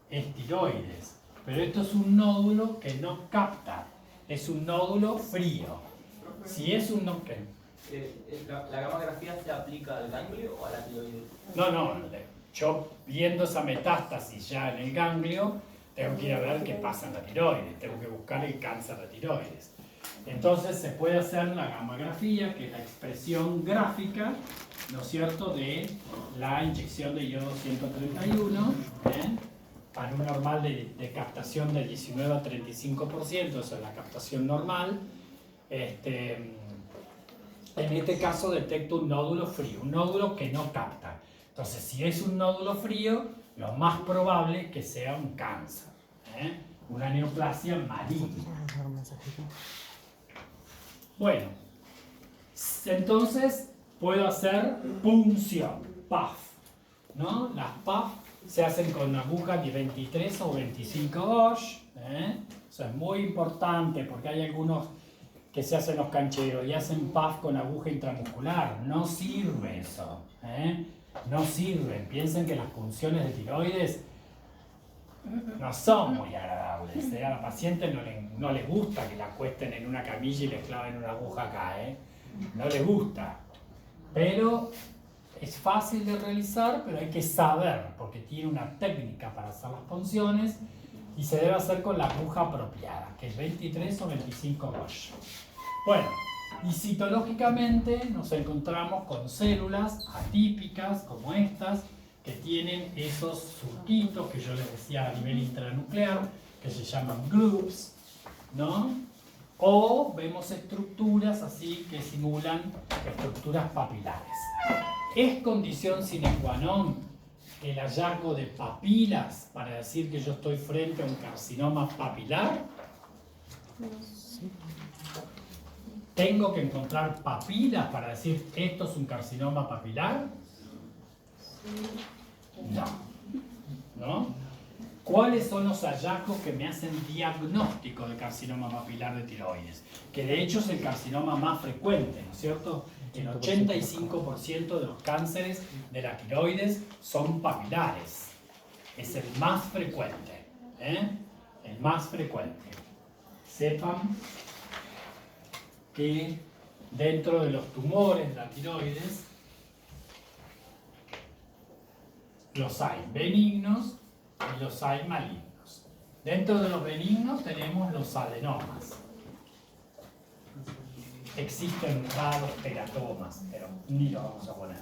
[SPEAKER 1] es tiroides, pero esto es un nódulo que no capta, es un nódulo frío. Si es un nódulo...
[SPEAKER 3] ¿La gammagrafía se aplica al ganglio o a la tiroides?
[SPEAKER 1] No, yo viendo esa metástasis ya en el ganglio, tengo que ir a ver qué pasa en la tiroides, tengo que buscar el cáncer de tiroides. Entonces se puede hacer la gammagrafía, que es la expresión gráfica, ¿no es cierto?, de la inyección de yodo 131, para un normal de captación del 19 a 35%, eso es la captación normal. En este caso detecto un nódulo frío, un nódulo que no capta. Entonces, si es un nódulo frío, lo más probable es que sea un cáncer, una neoplasia maligna. Bueno, entonces puedo hacer punción, PAF, ¿no? Las PAF se hacen con agujas de 23 o 25 Gauge, Eso es muy importante porque hay algunos que se hacen los cancheros y hacen PAF con aguja intramuscular. No sirve eso, no sirven. Piensen que las punciones de tiroides no son muy agradables. A la paciente no le gusta que la acuesten en una camilla y le claven una aguja acá, no le gusta. Pero es fácil de realizar, pero hay que saber, porque tiene una técnica para hacer las punciones y se debe hacer con la aguja apropiada, que es 23 o 25 Gauge. Bueno, y citológicamente nos encontramos con células atípicas como estas, que tienen esos surquitos que yo les decía a nivel intranuclear, que se llaman groups, ¿no? O vemos estructuras así que simulan estructuras papilares. ¿Es condición sine qua non el hallazgo de papilas para decir que yo estoy frente a un carcinoma papilar? ¿Tengo que encontrar papilas para decir esto es un carcinoma papilar? No. ¿Cuáles son los hallazgos que me hacen diagnóstico de carcinoma papilar de tiroides? Que de hecho es el carcinoma más frecuente, ¿no es cierto? El 85% de los cánceres de la tiroides son papilares. Es el más frecuente, El más frecuente. Sepan que dentro de los tumores de la tiroides los hay benignos y los hay malignos. Dentro de los benignos tenemos los adenomas. Existen raros teratomas, pero ni lo vamos a poner,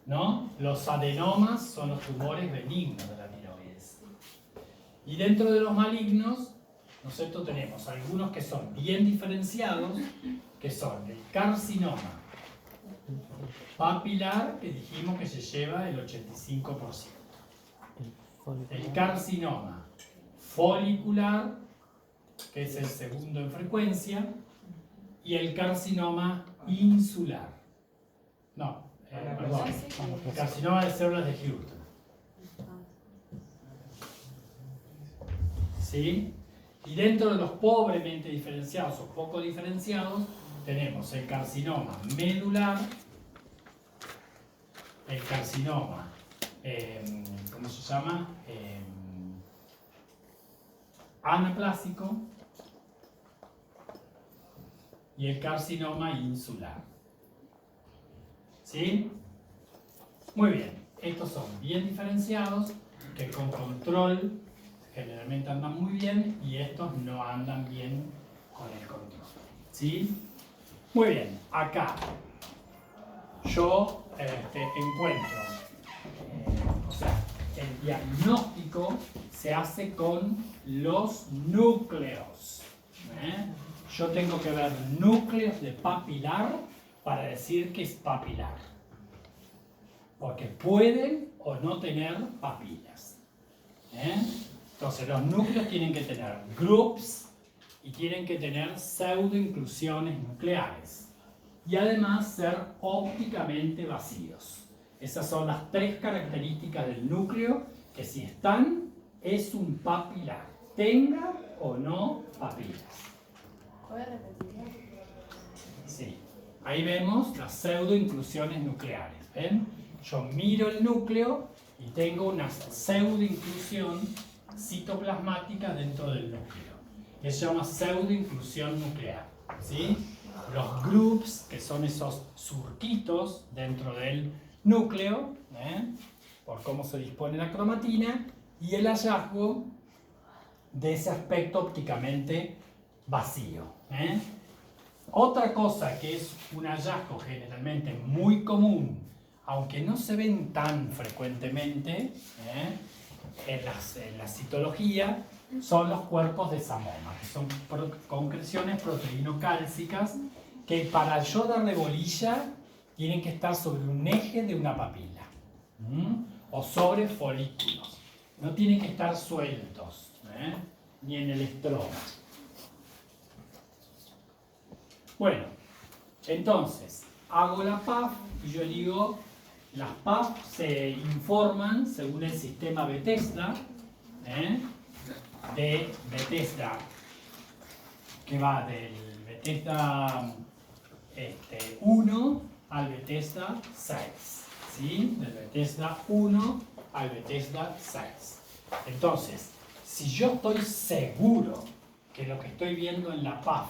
[SPEAKER 1] ¿no? Los adenomas son los tumores benignos de la tiroides. Y dentro de los malignos, nosotros tenemos algunos que son bien diferenciados, que son el carcinoma Papilar, que dijimos que se lleva el 85%. El carcinoma folicular, que es el segundo en frecuencia, y el carcinoma insular. No, perdón, el carcinoma de células de Hürten. ¿Sí? Y dentro de los pobremente diferenciados o poco diferenciados, tenemos el carcinoma medular, el carcinoma, ¿cómo se llama? Anaplásico y el carcinoma insular. ¿Sí? Muy bien, estos son bien diferenciados, que con control generalmente andan muy bien y estos no andan bien con el control. ¿Sí? Muy bien, acá yo encuentro, o sea, el diagnóstico se hace con los núcleos. Yo tengo que ver núcleos de papilar para decir que es papilar. Porque pueden o no tener papilas. Entonces los núcleos tienen que tener groups y tienen que tener pseudoinclusiones nucleares. Y además ser ópticamente vacíos. Esas son las tres características del núcleo que si están es un papilar, tenga o no papilas.
[SPEAKER 5] ¿Puede repetir?
[SPEAKER 1] Sí. Ahí vemos las pseudoinclusiones nucleares. ¿Ven? Yo miro el núcleo y tengo una pseudoinclusión citoplasmática dentro del núcleo. Que se llama pseudoinclusión nuclear. ¿Sí? Los groups, que son esos surquitos dentro del núcleo, por cómo se dispone la cromatina, y el hallazgo de ese aspecto ópticamente vacío. Otra cosa que es un hallazgo generalmente muy común, aunque no se ven tan frecuentemente en la citología, son los cuerpos de Samoma, que son concreciones proteínocálcicas que para yo darle bolilla tienen que estar sobre un eje de una papila o sobre folículos. No tienen que estar sueltos, ni en el estroma. Bueno, entonces hago la PAF y yo digo, las PAF se informan según el sistema Bethesda, de Bethesda, que va del Bethesda 1 al Bethesda 6, ¿sí? Del Bethesda 1 al Bethesda 6. Entonces, si yo estoy seguro que lo que estoy viendo en la PAF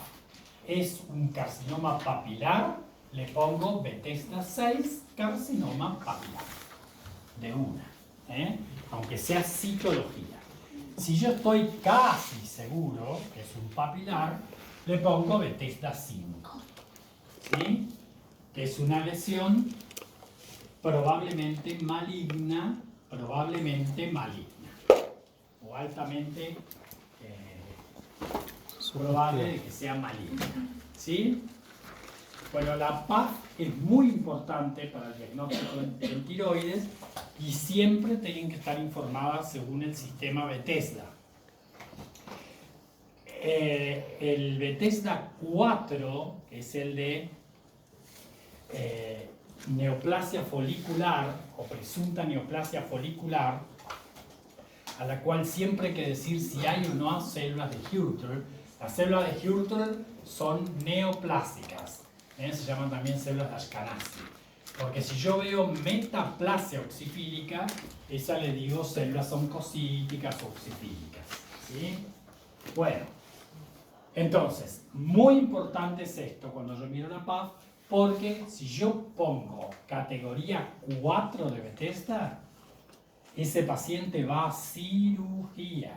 [SPEAKER 1] es un carcinoma papilar, le pongo Bethesda 6 carcinoma papilar, de una, aunque sea citología. Si yo estoy casi seguro que es un papilar, le pongo Bethesda 5, ¿sí? Que es una lesión probablemente maligna, o altamente probable de que sea maligna, ¿sí? Bueno, la PAF es muy importante para el diagnóstico en tiroides y siempre tienen que estar informadas según el sistema Bethesda. El Bethesda 4, que es el de neoplasia folicular o presunta neoplasia folicular, a la cual siempre hay que decir si hay o no células de Hürten. Las células de Hürten son neoplásicas, se llaman también células de Ashkenazi. Porque si yo veo metaplasia oxifílica, esa le digo células oncocíticas o oxifílicas, ¿sí? Bueno, entonces, muy importante es esto cuando yo miro la PAF, porque si yo pongo categoría 4 de Bethesda, ese paciente va a cirugía.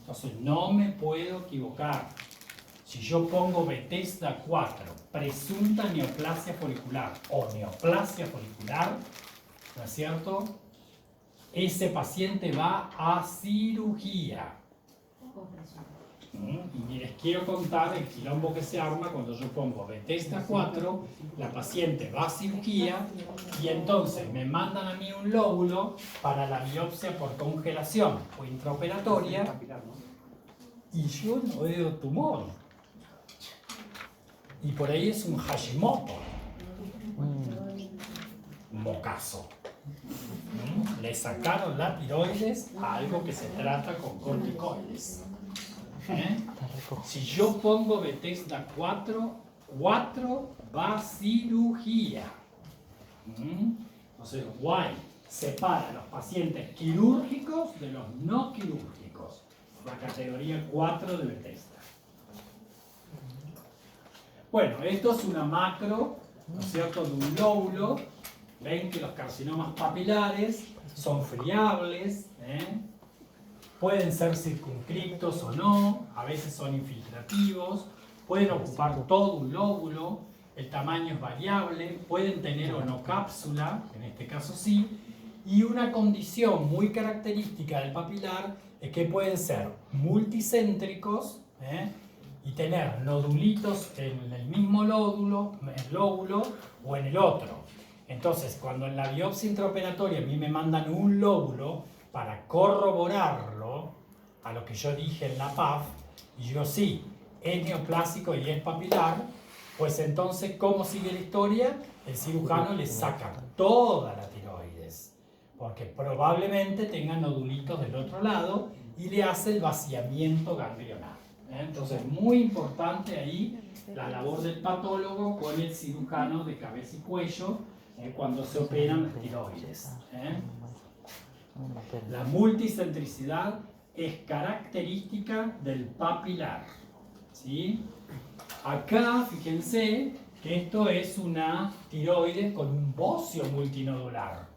[SPEAKER 1] Entonces no me puedo equivocar. Si yo pongo Bethesda 4, presunta neoplasia folicular o neoplasia folicular, ¿no es cierto? Ese paciente va a cirugía. Y les quiero contar el quilombo que se arma cuando yo pongo Bethesda 4, la paciente va a cirugía y entonces me mandan a mí un lóbulo para la biopsia por congelación o intraoperatoria y yo no veo tumor. Y por ahí es un Hashimoto, un mocazo. Le sacaron la tiroides a algo que se trata con corticoides. Si yo pongo Bethesda 4 va a cirugía. Entonces, White separa a los pacientes quirúrgicos de los no quirúrgicos. La categoría 4 de Bethesda. Bueno, esto es una macro, ¿no es cierto?, de un lóbulo. Ven que los carcinomas papilares son friables, pueden ser circunscriptos o no, a veces son infiltrativos, pueden ocupar todo un lóbulo, el tamaño es variable, pueden tener o no cápsula, en este caso sí, y una condición muy característica del papilar es que pueden ser multicéntricos y tener nodulitos en el mismo lóbulo o en el otro. Entonces, cuando en la biopsia intraoperatoria a mí me mandan un lóbulo para corroborarlo a lo que yo dije en la PAF, y yo sí, es neoplásico y es papilar, pues entonces, ¿cómo sigue la historia? El cirujano le saca toda la tiroides, porque probablemente tenga nodulitos del otro lado y le hace el vaciamiento ganglionar. Entonces, muy importante ahí la labor del patólogo con el cirujano de cabeza y cuello cuando se operan las tiroides. La multicentricidad es característica del papilar. ¿Sí? Acá, fíjense que esto es una tiroides con un bocio multinodular.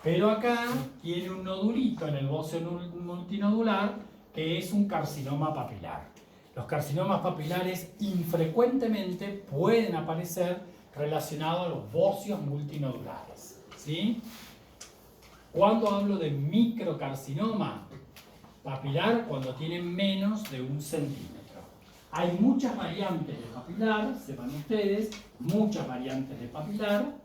[SPEAKER 1] Pero acá tiene un nodulito en el bocio multinodular que es un carcinoma papilar. Los carcinomas papilares infrecuentemente pueden aparecer relacionados a los bocios multinodulares. ¿Sí? Cuando hablo de microcarcinoma papilar, cuando tienen menos de 1 centímetro. Hay muchas variantes de papilar, sepan ustedes, muchas variantes de papilar.